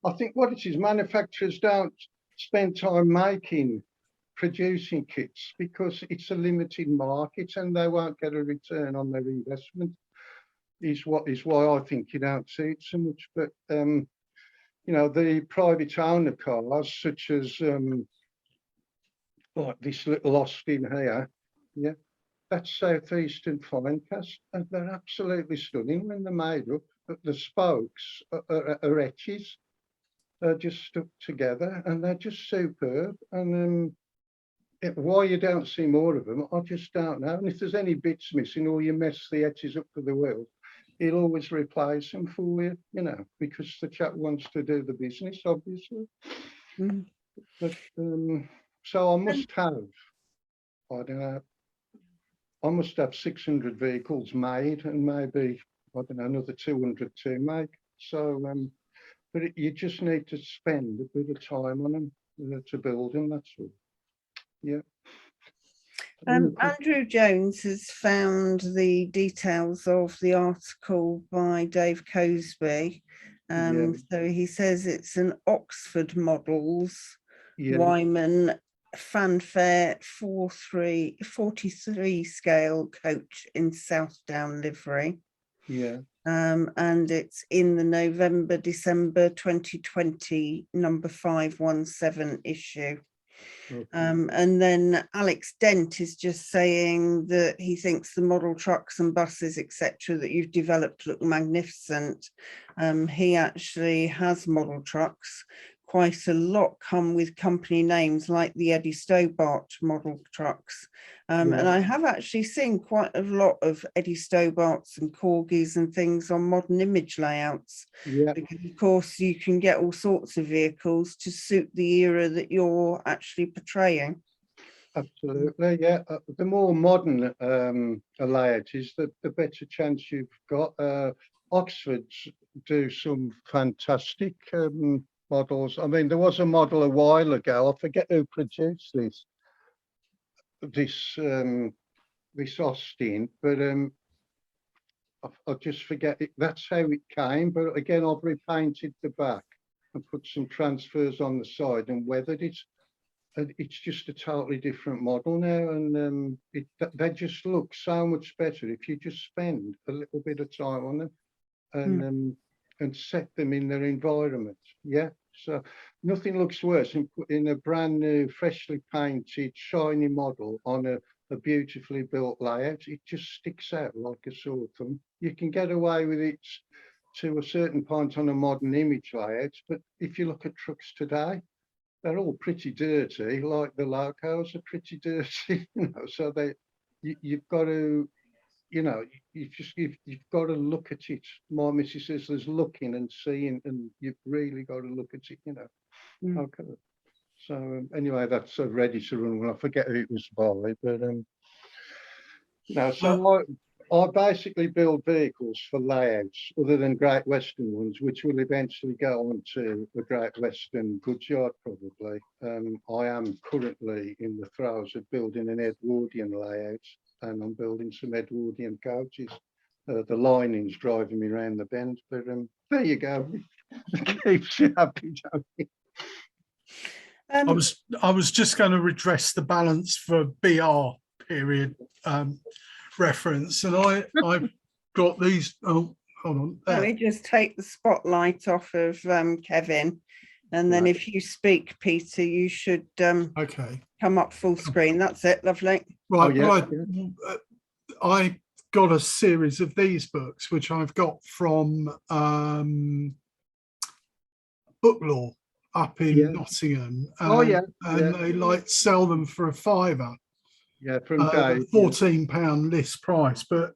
B: I think what it is, manufacturers don't spend time producing kits because it's a limited market and they won't get a return on their investment. Is why I think you don't see it so much. But you know, the private owner cars, such as like this little Austin here, yeah, that's Southeastern Finecast, and they're absolutely stunning when they're made up. But the spokes are etches, they're just stuck together, and they're just superb. And why you don't see more of them, I just don't know. And if there's any bits missing or you mess the etches up for the wheel, he'll always replace them for you, you know, because the chap wants to do the business, obviously. But so I must have, I don't know, I must have 600 vehicles made and maybe, I don't know, another 200 to make. So, but you just need to spend a bit of time on them to build them, that's all. Yeah.
A: Andrew Jones has found the details of the article by Dave Cosby. So he says it's an Oxford Models Wyman Fanfare 43 scale coach in Southdown livery.
B: Yeah.
A: And it's in the November-December 2020 number 517 issue.
B: Okay.
A: And then Alex Dent is just saying that he thinks the model trucks and buses, etc., that you've developed look magnificent. He actually has model trucks. Quite a lot come with company names like the Eddie Stobart model trucks. And I have actually seen quite a lot of Eddie Stobarts and Corgis and things on modern image layouts.
B: Yeah,
A: Because of course you can get all sorts of vehicles to suit the era that you're actually portraying.
B: absolutely. Yeah, the more modern a layout is, the better chance you've got. Oxford's do some fantastic models. I mean, there was a model a while ago. I forget who produced this Austin, but I just forget it. That's how it came. But again, I've repainted the back and put some transfers on the side and weathered it. And it's just a totally different model now, and they just look so much better if you just spend a little bit of time on them and set them in their environment. Yeah, so nothing looks worse than putting a brand new, freshly painted, shiny model on a beautifully built layout. It just sticks out like a sore thumb. You can get away with it to a certain point on a modern image layout, but if you look at trucks today, they're all pretty dirty, like the locos are pretty dirty, so you've got to, you've got to look at it. My missus says there's looking and seeing, and you've really got to look at it, Okay. So anyway, that's ready to run. When I forget who it was by, but so I basically build vehicles for layouts other than Great Western ones, which will eventually go on to the Great Western goods yard probably. I am currently in the throes of building an Edwardian layout, and I'm building some Edwardian coaches. The lining's driving me around the bend, but there you go. It keeps you happy, don't it?
F: I was just going to redress the balance for BR period reference, and I've got these. Oh, hold on.
A: Let me just take the spotlight off of Kevin, and then if you speak, Peter, you should
F: okay,
A: come up full screen. That's it. Lovely.
F: Right.
B: Oh, yeah.
F: I got a series of these books, which I've got from Book Law up in Nottingham. And they like sell them for a £5.
B: Yeah, from Dave.
F: £14 list price, but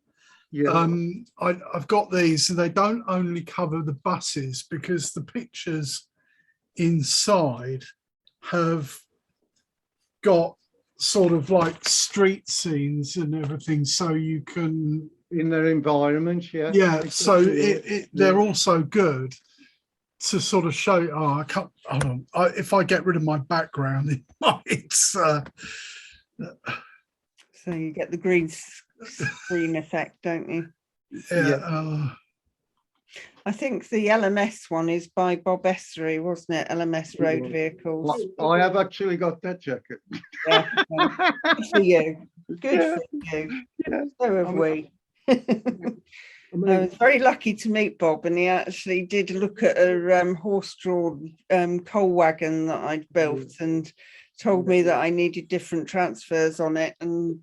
F: I've got these, and they don't only cover the buses, because the pictures inside have got sort of like street scenes and everything, so you can
B: in their environment.
F: So they're also good to sort of show. I can't. Hold on. If I get rid of my background, it might. So
A: you get the green screen effect, don't you? I think the LMS one is by Bob Essery, wasn't it? LMS Road Vehicles.
B: I have actually got that jacket.
A: Yeah, good for you. Good for you.
B: Yeah.
A: So have we. I was very lucky to meet Bob, and he actually did look at a horse-drawn coal wagon that I'd built and told me that I needed different transfers on it and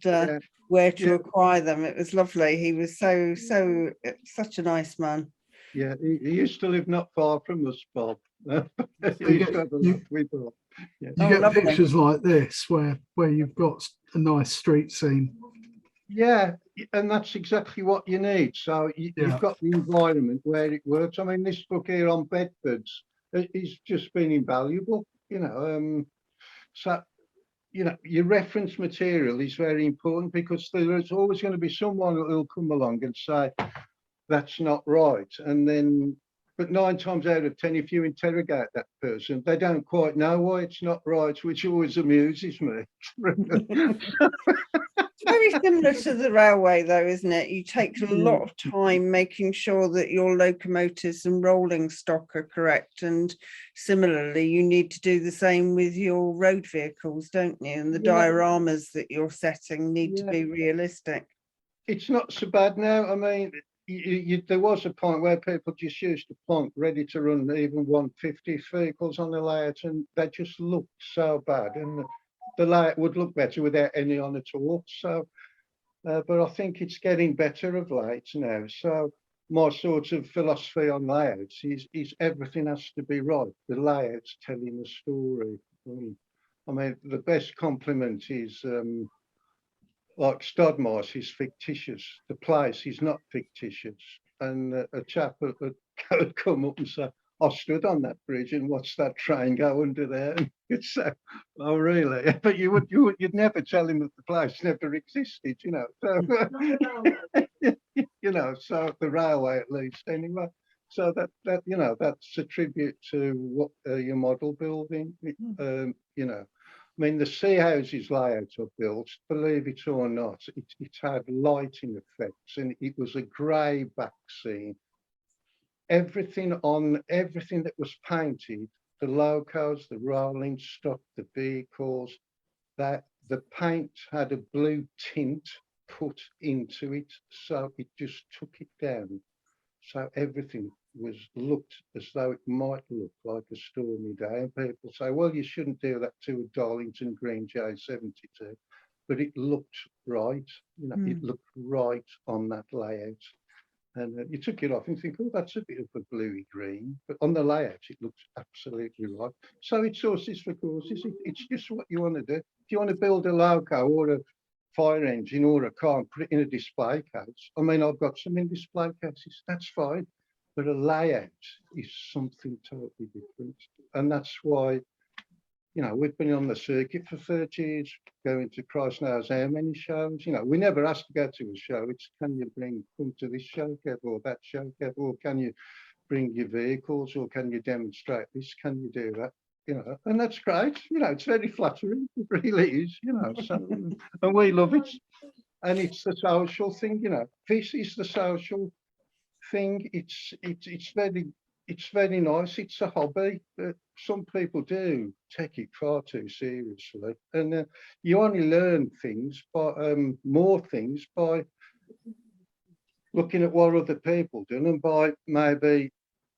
A: where to acquire them. It was lovely. He was such a nice man.
B: Yeah, he used to live not far from us, Bob.
F: You get pictures like this where you've got a nice street scene.
B: Yeah, and that's exactly what you need. So you've got the environment where it works. I mean, this book here on Bedfords is just been invaluable, So, your reference material is very important, because there's always going to be someone who'll come along and say, that's not right. And then, but 9 times out of 10, if you interrogate that person, they don't quite know why it's not right, which always amuses me.
A: Very similar to the railway, though, isn't it? You take a lot of time making sure that your locomotives and rolling stock are correct. And similarly, you need to do the same with your road vehicles, don't you? And the dioramas that you're setting need to be realistic.
B: It's not so bad now. I mean, there was a point where people just used to plonk ready to run even 150 vehicles on the layout, and they just looked so bad, and the layout would look better without any on at all. So, but I think it's getting better of late now. So my sort of philosophy on layouts is everything has to be right. The layout's telling a story. I mean, the best compliment is like Stodmarsh is fictitious. The place is not fictitious. And a chap would come up and say, I stood on that bridge and watched that train go under there. And you'd say, oh, really? But you'd never tell him that the place never existed, you know. So, you know, so the railway at least anyway. So that you know, that's a tribute to what your model building, you know. I mean, the sea houses layout I've built, believe it or not, it had lighting effects, and it was a grey back scene. Everything that was painted, the locos, the rolling stock, the vehicles, that the paint had a blue tint put into it, so it just took it down. So everything looked as though it might look like a stormy day. And people say, well, you shouldn't do that to a Darlington Green J72. But it looked right, you know, it looked right on that layout. And you took it off and think, oh, that's a bit of a bluey green. But on the layout, it looks absolutely right. So it's horses for courses. It's just what you want to do. If you want to build a loco or a fire engine or a car and put it in a display case, I mean, I've got some in display cases, that's fine. But a layout is something totally different. And that's why, you know, we've been on the circuit for 30 years, going to Christ knows how many shows. You know, we never asked to go to a show. It's can you come to this show, Kev, or that show, Kev, or can you bring your vehicles, or can you demonstrate this? Can you do that? You know, and that's great. You know, it's very flattering. It really is, you know, so, and we love it. And it's the social thing, you know, this is the social thing. It's very nice. It's a hobby, but some people do take it far too seriously, and you only learn things, but more things by looking at what other people do, and by maybe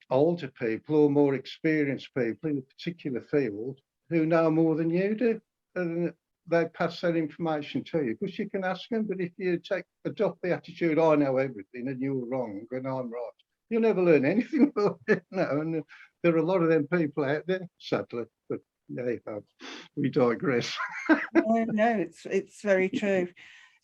B: older people or more experienced people in a particular field who know more than you do, and they pass that information to you, because you can ask them. But if you adopt the attitude, I know everything and you're wrong and I'm right, you'll never learn anything about it. No, and there are a lot of them people out there, sadly. But yeah, we digress.
A: No, it's very true.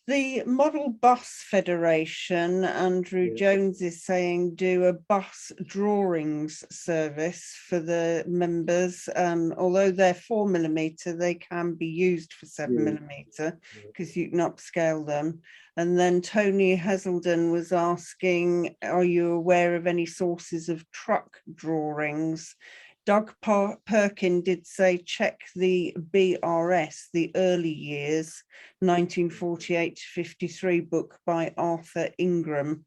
A: The Model Bus Federation, Andrew Jones is saying, do a bus drawings service for the members. Although they're 4mm, they can be used for 7mm because you can upscale them. And then Tony Hazelden was asking, are you aware of any sources of truck drawings? Doug Perkin did say, check the BRS, the early years, 1948 to 53 book by Arthur Ingram,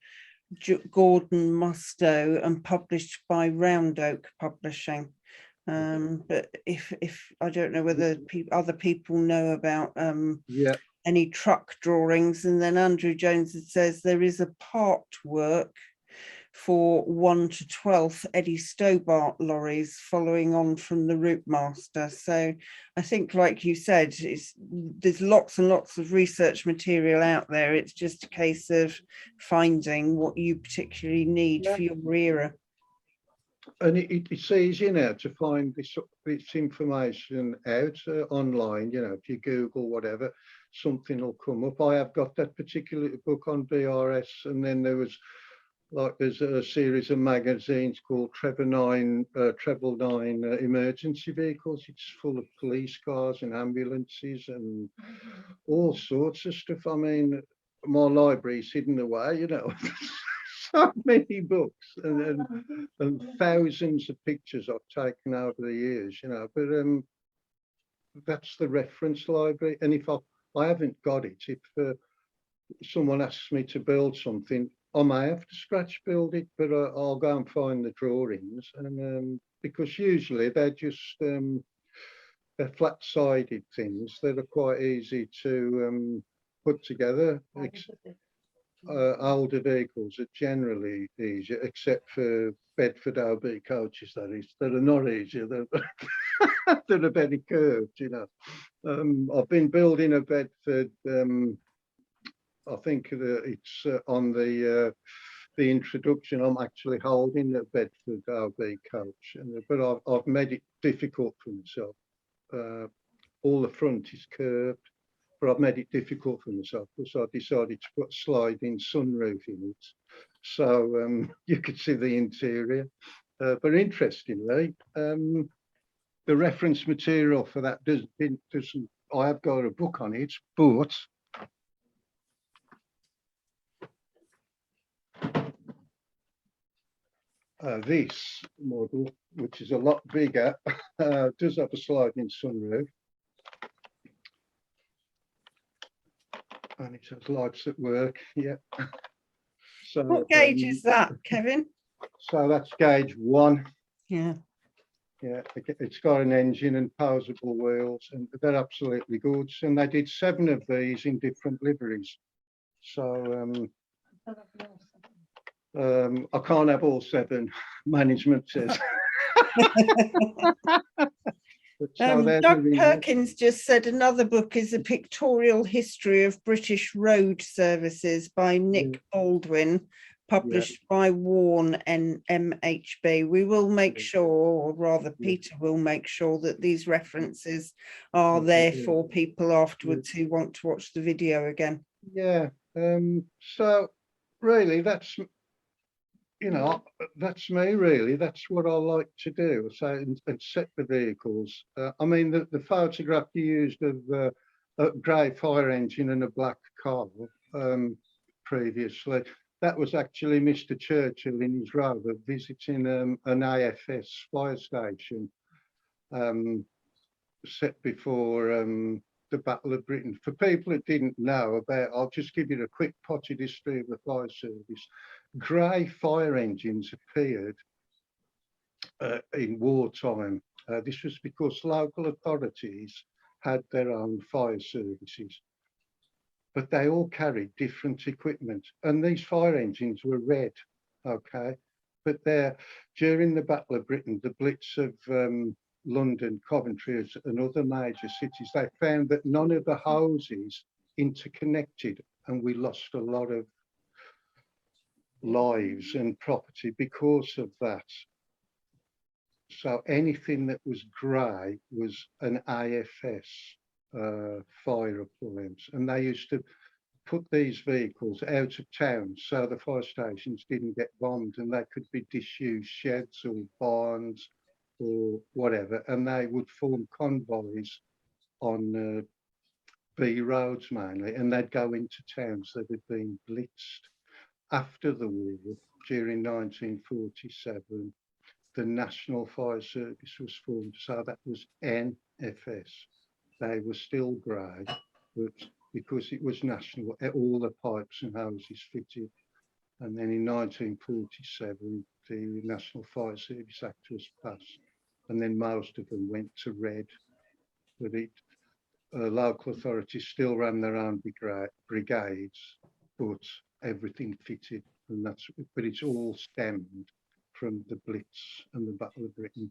A: Gordon Mustoe, and published by Round Oak Publishing. But if I don't know whether other people know about any truck drawings. And then Andrew Jones says there is a part work for 1 to 12th Eddie Stobart lorries following on from the Route Master. So I think, like you said, there's lots and lots of research material out there. It's just a case of finding what you particularly need for your era.
B: And it's easy now to find this information out online. You know, if you Google whatever, something will come up. I have got that particular book on BRS, and then there's a series of magazines called Treble 9 Emergency Vehicles. It's full of police cars and ambulances and all sorts of stuff. I mean, my library's hidden away, you know. So many books and thousands of pictures I've taken over the years, you know. But that's the reference library. And if I haven't got it, if someone asks me to build something, I may have to scratch build it, but I'll go and find the drawings, and because usually they're just they're flat-sided things that are quite easy to put together. older vehicles are generally easier, except for Bedford OB coaches, that is, that are not easier. They're very curved, you know. I've been building a Bedford. I think it's on the introduction. I'm actually holding the Bedford OB coach, but I've made it difficult for myself. All the front is curved, but I've made it difficult for myself because I decided to put a sliding sunroof in it, so you could see the interior. But interestingly, the reference material for that doesn't. I have got a book on it, but this model, which is a lot bigger, does have a sliding sunroof. And it has lights at work, yeah. So,
A: What gauge is that, Kevin?
B: So that's gauge 1.
A: Yeah.
B: Yeah, it's got an engine and posable wheels, and they're absolutely good. And they did 7 of these in different liveries. So I can't have all 7, management says.
A: Doug Perkins just said another book is A Pictorial History of British Road Services by Nick Baldwin, published by Warren and MHB. We will make sure, or rather Peter will make sure, that these references are there for people afterwards who want to watch the video again.
B: Yeah, so really that's, you know, that's me really. That's what I like to do. So and set the vehicles. I mean, the photograph you used of a grey fire engine and a black car previously, that was actually Mr. Churchill in his Rover visiting an AFS fire station set before the Battle of Britain. For people that didn't know about, I'll just give you a quick potted history of the fire service. Grey fire engines appeared in wartime. This was because local authorities had their own fire services, but they all carried different equipment. And these fire engines were red, okay? But during the Battle of Britain, the Blitz of London, Coventry and other major cities, they found that none of the hoses interconnected, and we lost a lot of lives and property because of that. So anything that was grey was an AFS fire appliance, and they used to put these vehicles out of town so the fire stations didn't get bombed, and they could be disused sheds or barns or whatever, and they would form convoys on B roads mainly, and they'd go into towns that had been blitzed. After the war, during 1947, the National Fire Service was formed, so that was NFS. They were still grey, but because it was national, all the pipes and hoses fitted. And then in 1947, the National Fire Service Act was passed, and then most of them went to red. But local authorities still ran their own brigades, but everything fitted, and but it's all stemmed from the Blitz and the Battle of Britain,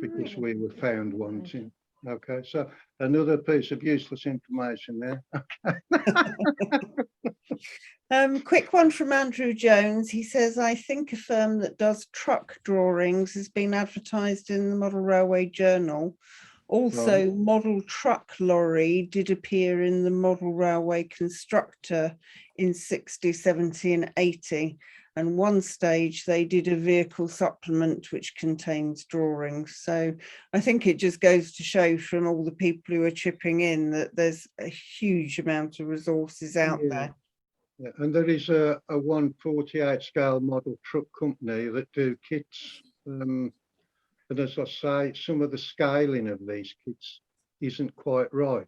B: because we were found wanting. Okay, so another piece of useless information there.
A: Quick one from Andrew Jones. He says, I think a firm that does truck drawings has been advertised in the Model Railway Journal. Also, model truck lorry did appear in the Model Railway Constructor in 60, 70 and 80. And one stage they did a vehicle supplement which contains drawings. So I think it just goes to show from all the people who are chipping in that there's a huge amount of resources out there.
B: Yeah, and there is a 1/48 scale model truck company that do kits. And as I say, some of the scaling of these kits isn't quite right.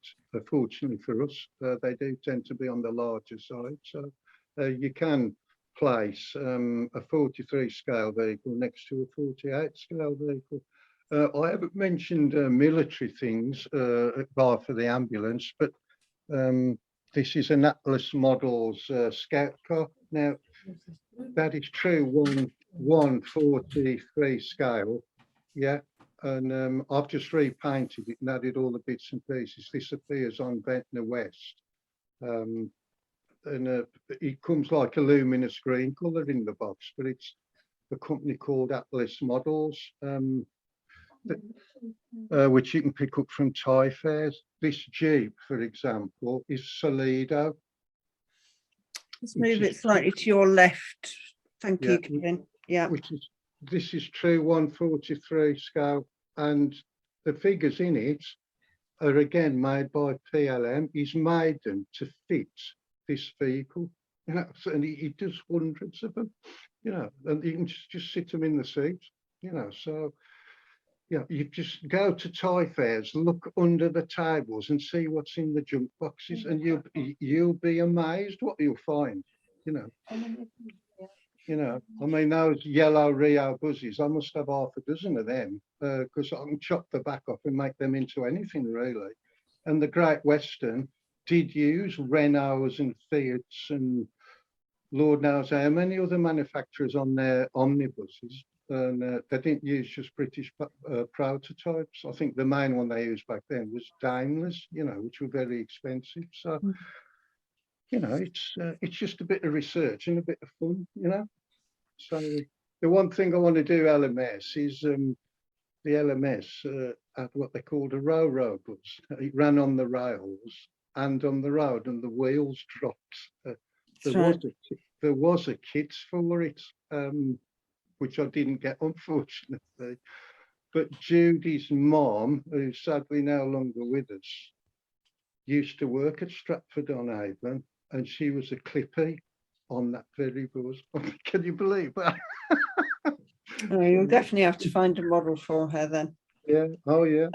B: Fortunately for us, they do tend to be on the larger side. So you can place a 43 scale vehicle next to a 48 scale vehicle. I haven't mentioned military things, bar for the ambulance, but this is an Atlas Models Scout car. Now, that is true 1/143 scale, yeah. And I've just repainted it and added all the bits and pieces. This appears on Ventnor West. And it comes like a luminous green colour in the box, but it's a company called Atlas Models, which you can pick up from Thai fairs. This Jeep, for example, is Solido.
A: Let's move it slightly to your left. Thank
B: Yeah,
A: you, Kevin. Yeah.
B: This is true 1/43 scale, and the figures in it are again made by PLM. He's made them to fit this vehicle, you know, and he does hundreds of them, you know, and you can just sit them in the seat, you know. So yeah, you just go to Thai fairs, look under the tables and see what's in the junk boxes, and you'll be amazed what you'll find, you know. You know, I mean, those yellow Rio Buzzies, I must have half a dozen of them, because I can chop the back off and make them into anything, really. And the Great Western did use Renaults and Fiats and Lord knows how many other manufacturers on their omnibuses. And they didn't use just British prototypes. I think the main one they used back then was Daimlers, you know, which were very expensive. So, you know, it's just a bit of research and a bit of fun, you know. So the one thing I want to do LMS is the LMS had what they called a row bus. It ran on the rails and on the road, and the wheels dropped. There was a kit for it, which I didn't get, unfortunately. But Judy's mom, who's sadly no longer with us, used to work at Stratford-on-Avon, and she was a clippy on that very bus. Can you believe that?
A: Oh, you'll definitely have to find a model for her then.
B: Yeah. Oh, yeah.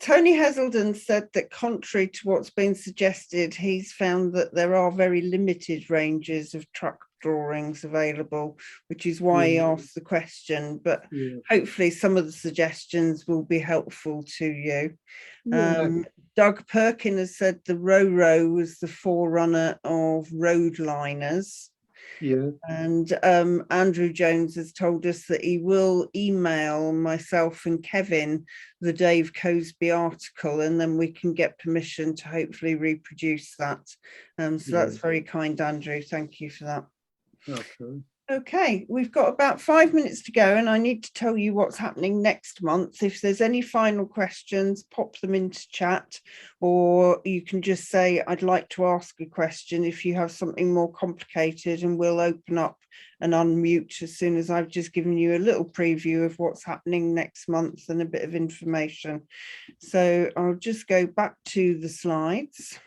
A: Tony Heselden said that contrary to what's been suggested, he's found that there are very limited ranges of truck drawings available, which is why he asked the question. But hopefully some of the suggestions will be helpful to you. Doug Perkin has said the Roro was the forerunner of roadliners.
B: Yeah.
A: And Andrew Jones has told us that he will email myself and Kevin the Dave Cosby article, and then we can get permission to hopefully reproduce that. So that's very kind, Andrew. Thank you for that.
B: Okay.
A: Okay, we've got about 5 minutes to go, and I need to tell you what's happening next month. If there's any final questions, pop them into chat, or you can just say, I'd like to ask a question if you have something more complicated, and we'll open up and unmute as soon as I've just given you a little preview of what's happening next month and a bit of information. So I'll just go back to the slides.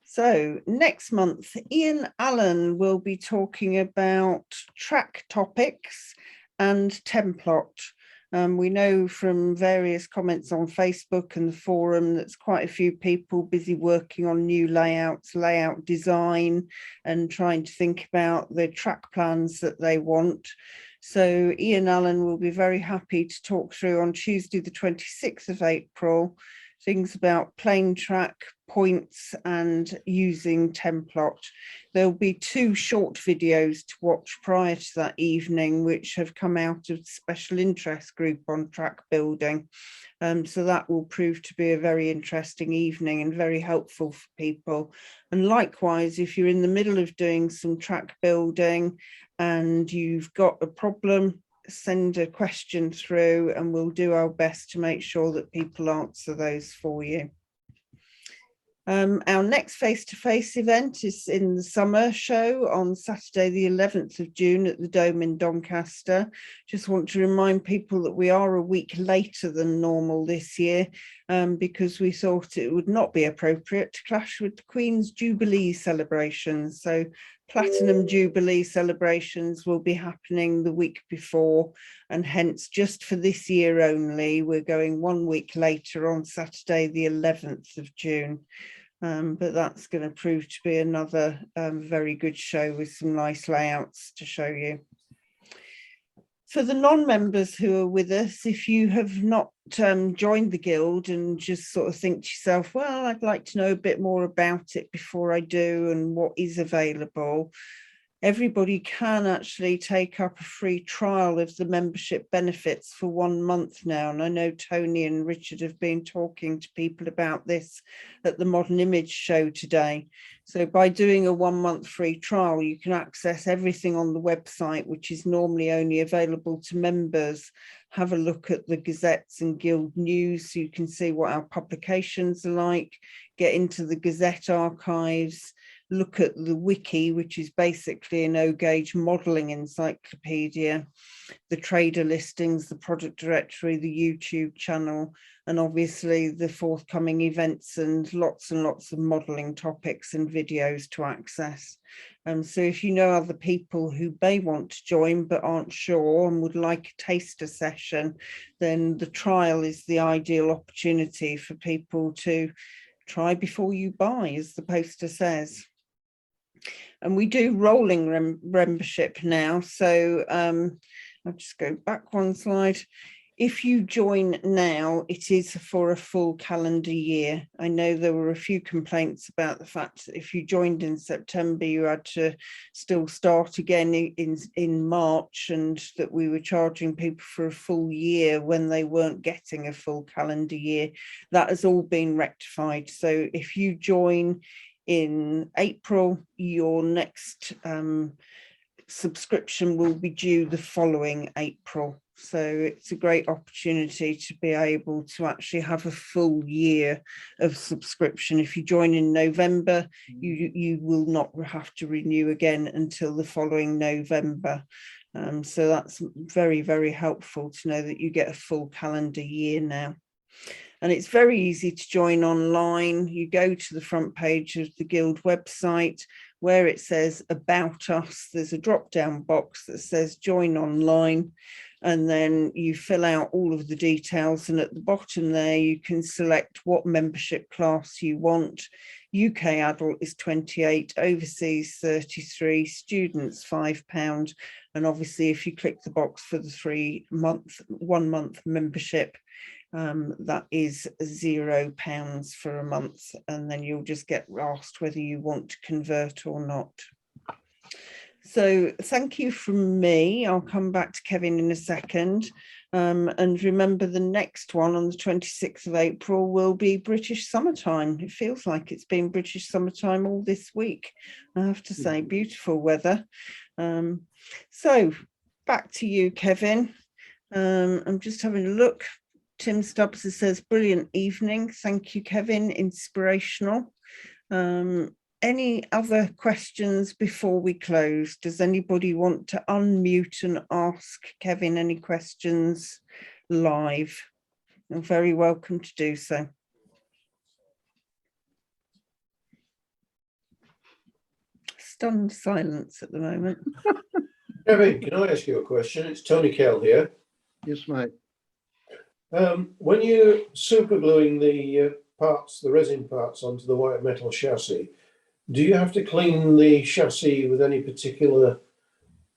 A: So next month, Ian Allen will be talking about track topics and Templot. We know from various comments on Facebook and the forum that's quite a few people busy working on new layouts, layout design, and trying to think about the track plans that they want. So Ian Allen will be very happy to talk through on Tuesday, the 26th of April, things about plain track, points, and using Templot. There'll be 2 short videos to watch prior to that evening, which have come out of the special interest group on track building. So that will prove to be a very interesting evening and very helpful for people. And likewise, if you're in the middle of doing some track building and you've got a problem, send a question through and we'll do our best to make sure that people answer those for you. Our next face-to-face event is in the summer show on Saturday, the 11th of June at the Dome in Doncaster. Just want to remind people that we are a week later than normal this year because we thought it would not be appropriate to clash with the Queen's Jubilee celebrations. So Platinum Jubilee celebrations will be happening the week before, and hence just for this year only, we're going 1 week later on Saturday, the 11th of June. But that's going to prove to be another very good show with some nice layouts to show you. For the non-members who are with us, if you have not joined the guild and just sort of think to yourself, well, I'd like to know a bit more about it before I do and what is available, everybody can actually take up a free trial of the membership benefits for 1 month now. And I know Tony and Richard have been talking to people about this at the Modern Image show today. So by doing a 1 month free trial, you can access everything on the website, which is normally only available to members. Have a look at the gazettes and guild news so you can see what our publications are like, get into the Gazette archives, look at the wiki, which is basically an O-Gauge modelling encyclopedia, the trader listings, the product directory, the YouTube channel, and obviously the forthcoming events and lots of modelling topics and videos to access. So if you know other people who may want to join but aren't sure and would like a taster session, then the trial is the ideal opportunity for people to try before you buy, as the poster says. And we do rolling membership now. So I'll just go back one slide. If you join now, it is for a full calendar year. I know there were a few complaints about the fact that if you joined in September, you had to still start again in March, and that we were charging people for a full year when they weren't getting a full calendar year. That has all been rectified. So if you join in April, your next subscription will be due the following April. So it's a great opportunity to be able to actually have a full year of subscription. If you join in November, you will not have to renew again until the following November. So that's very, very helpful to know that you get a full calendar year now. And it's very easy to join online. You go to the front page of the Guild website where it says About Us. There's a drop-down box that says Join Online, and then you fill out all of the details. And at the bottom there, you can select what membership class you want. UK adult is 28, overseas 33, students £5. And obviously, if you click the box for the 1 month membership, that is £0 for a month, and then you'll just get asked whether you want to convert or not. So thank you from me. I'll come back to Kevin in a second. And remember, the next one on the 26th of April will be British summertime. It feels like it's been British summertime all this week, I have to say. Beautiful weather. So back to you, Kevin. I'm just having a look. Tim Stubbs says, brilliant evening. Thank you, Kevin. Inspirational. Any other questions before we close? Does anybody want to unmute and ask Kevin any questions live? You're very welcome to do so. Stunned silence at the moment.
C: Kevin, can I ask you a question? It's Tony Kell here.
B: Yes, mate.
C: When you're super gluing the parts, the resin parts onto the white metal chassis, do you have to clean the chassis with any particular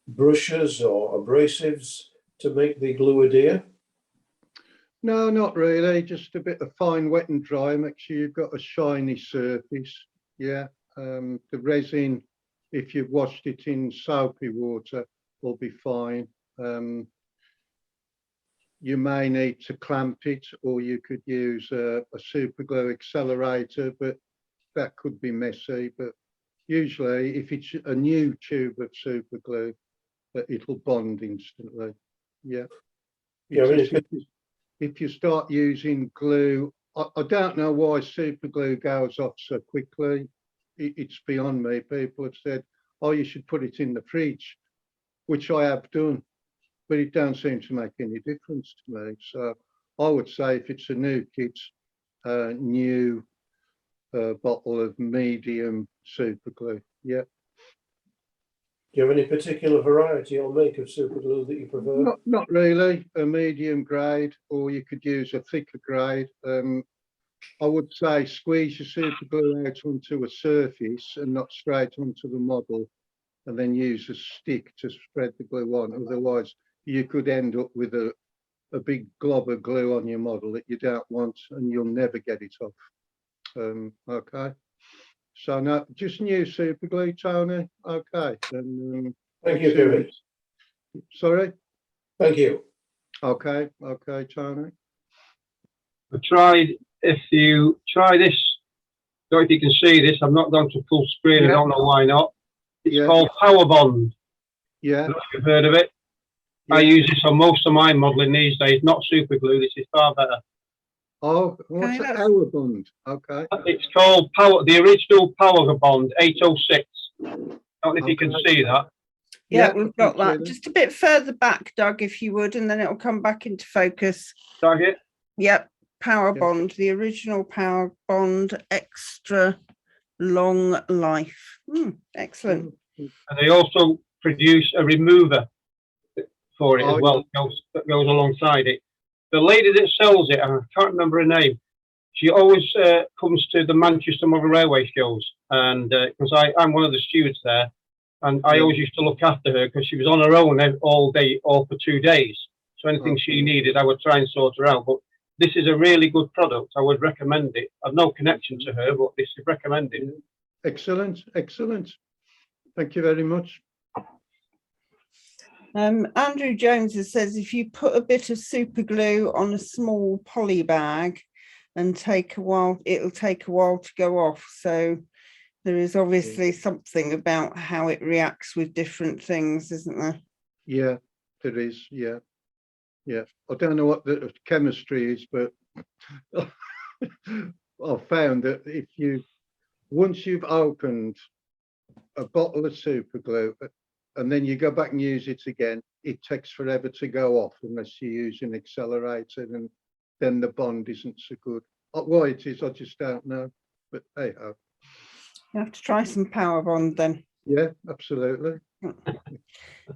C: brushes or abrasives to make the glue adhere?
B: No, not really. Just a bit of fine wet and dry. Make sure you've got a shiny surface. Yeah. The resin, if you've washed it in soapy water, will be fine. You may need to clamp it, or you could use a super glue accelerator, but that could be messy. But usually, if it's a new tube of super glue, it'll bond instantly. Yeah. If you start using glue, I don't know why super glue goes off so quickly. It's beyond me. People have said, oh, you should put it in the fridge, which I have done, but it don't seem to make any difference to me. So I would say if it's a new kit, new bottle of medium super glue. Yeah.
C: Do you have any particular variety or make of super glue that you prefer?
B: Not really. A medium grade, or you could use a thicker grade. I would say squeeze your super glue out onto a surface and not straight onto the model, and then use a stick to spread the glue on. Otherwise, you could end up with a big glob of glue on your model that you don't want, and you'll never get it off. Okay. So now, just new super glue, Tony. Okay. And,
C: Thank you, Kevin.
B: sorry.
C: Thank you.
B: Okay. Okay, Tony.
G: I tried, if you try this, don't know if you can see this, I'm not going to full screen, I don't know why not. It's called Power Bond. I don't know if you've heard of it. I use this on most of my modelling these days, not super glue, this is far better.
B: Oh, what's
A: Okay,
B: the Power Bond? Okay.
G: It's called the original Power Bond 806. I don't know if you can see that.
A: Yeah, we've
B: I
A: got
B: can see
A: that. Just a bit further back, Doug, if you would, and then it'll come back into focus.
G: Tag it.
A: Yep, Power
B: Yeah.
A: Bond, the original Power Bond, extra long life. Excellent.
G: And they also produce a remover for it as well, that goes alongside it. The lady that sells it, I can't remember her name, she always comes to the Manchester Model Railway shows, and because I'm one of the stewards there, and I always used to look after her because she was on her own all day, all for 2 days. So anything she needed, I would try and sort her out. But this is a really good product. I would recommend it. I've no connection to her, but this is recommended.
B: Excellent, excellent. Thank you very much.
A: Andrew Jones says if you put a bit of super glue on a small poly bag and it'll take a while to go off. So there is obviously something about how it reacts with different things, isn't there?
B: Yeah, there is. Yeah. Yeah. I don't know what the chemistry is, but I've found that once you've opened a bottle of super glue and then you go back and use it again, it takes forever to go off unless you use an accelerator, and then the bond isn't so good. Why it is, I just don't know. But hey ho.
A: You have to try some Power Bond then.
B: Yeah, absolutely.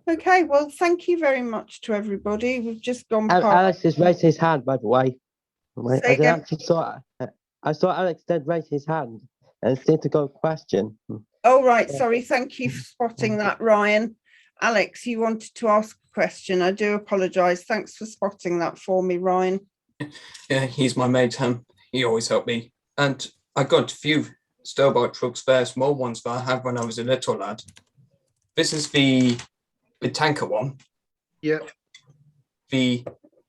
A: Okay, well, thank you very much to everybody. We've just gone past.
H: Alex has raised his hand, by the way.
A: Say
H: I
A: again?
H: actually I saw Alex did raise his hand and seemed to go question.
A: Oh, right. Sorry. Thank you for spotting that, Ryan. Alex, you wanted to ask a question. I do apologise. Thanks for spotting that for me, Ryan.
I: Yeah, he's my mate. He always helped me. And I got a few Stowbart trucks there, small ones that I had when I was a little lad. This is the tanker one.
B: Yeah.
I: The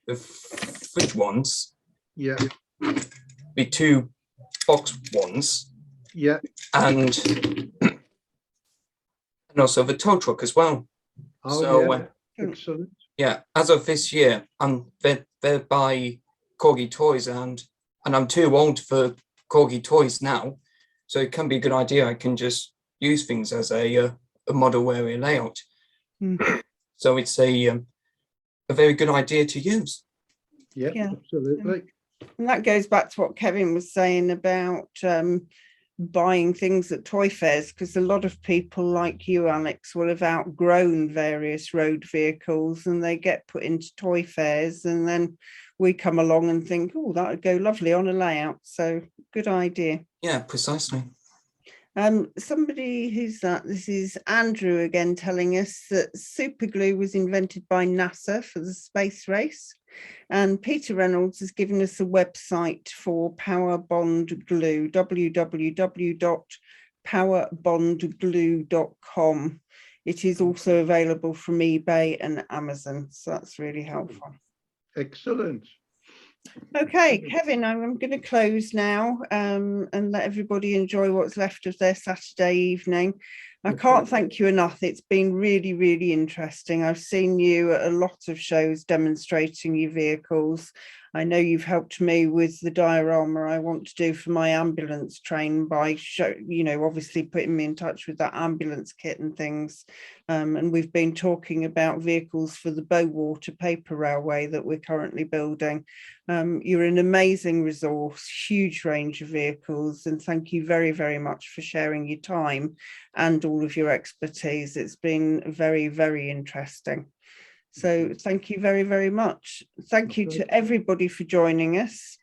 I: fridge ones.
B: Yeah.
I: The 2 box ones.
B: Yeah.
I: And also the tow truck as well.
B: Oh,
I: so,
B: yeah. Excellent.
I: Yeah, as of this year, they're by Corgi Toys, and I'm too old for Corgi Toys now, so it can be a good idea. I can just use things as a model area layout. So it's a very good idea to use.
B: Yeah, absolutely.
A: And that goes back to what Kevin was saying about buying things at toy fairs, because a lot of people like you, Alex, will have outgrown various road vehicles and they get put into toy fairs, and then we come along and think, oh, that would go lovely on a layout. So good idea.
I: Yeah, precisely.
A: Somebody who's that? This is Andrew again telling us that super glue was invented by NASA for the space race. And Peter Reynolds has given us a website for Power Bond Glue, www.powerbondglue.com. It is also available from eBay and Amazon, so that's really helpful.
B: Excellent.
A: Okay, Kevin, I'm going to close now and let everybody enjoy what's left of their Saturday evening. I can't thank you enough. It's been really, really interesting. I've seen you at a lot of shows demonstrating your vehicles. I know you've helped me with the diorama I want to do for my ambulance train by obviously putting me in touch with that ambulance kit and things. And we've been talking about vehicles for the Bowater paper railway that we're currently building. You're an amazing resource, huge range of vehicles, and thank you very, very much for sharing your time and all of your expertise. It's been very, very interesting. So thank you very, very much. Thank you to everybody for joining us.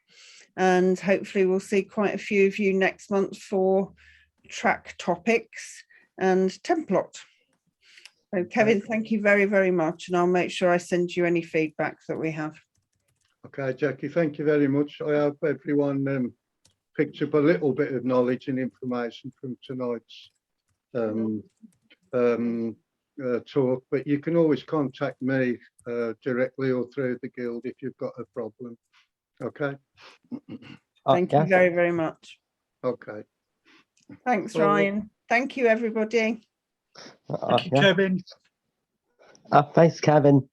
A: And hopefully we'll see quite a few of you next month for track topics and Templot. So Kevin, thank you very, very much. And I'll make sure I send you any feedback that we have.
B: Okay, Jackie, thank you very much. I hope everyone picked up a little bit of knowledge and information from tonight's talk, but you can always contact me directly or through the guild if you've got a problem. Okay.
A: Thank you very, very much.
B: Okay.
A: Thanks,
B: Well,
A: Ryan. Thank you, everybody.
F: Thank you, Kevin.
H: Thanks, Kevin.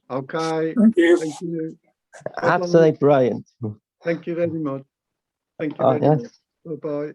B: Okay.
F: Thank you.
B: Thank you.
H: Absolutely brilliant.
B: Thank you very much. Thank you very much.
H: Yes.
B: Bye-bye.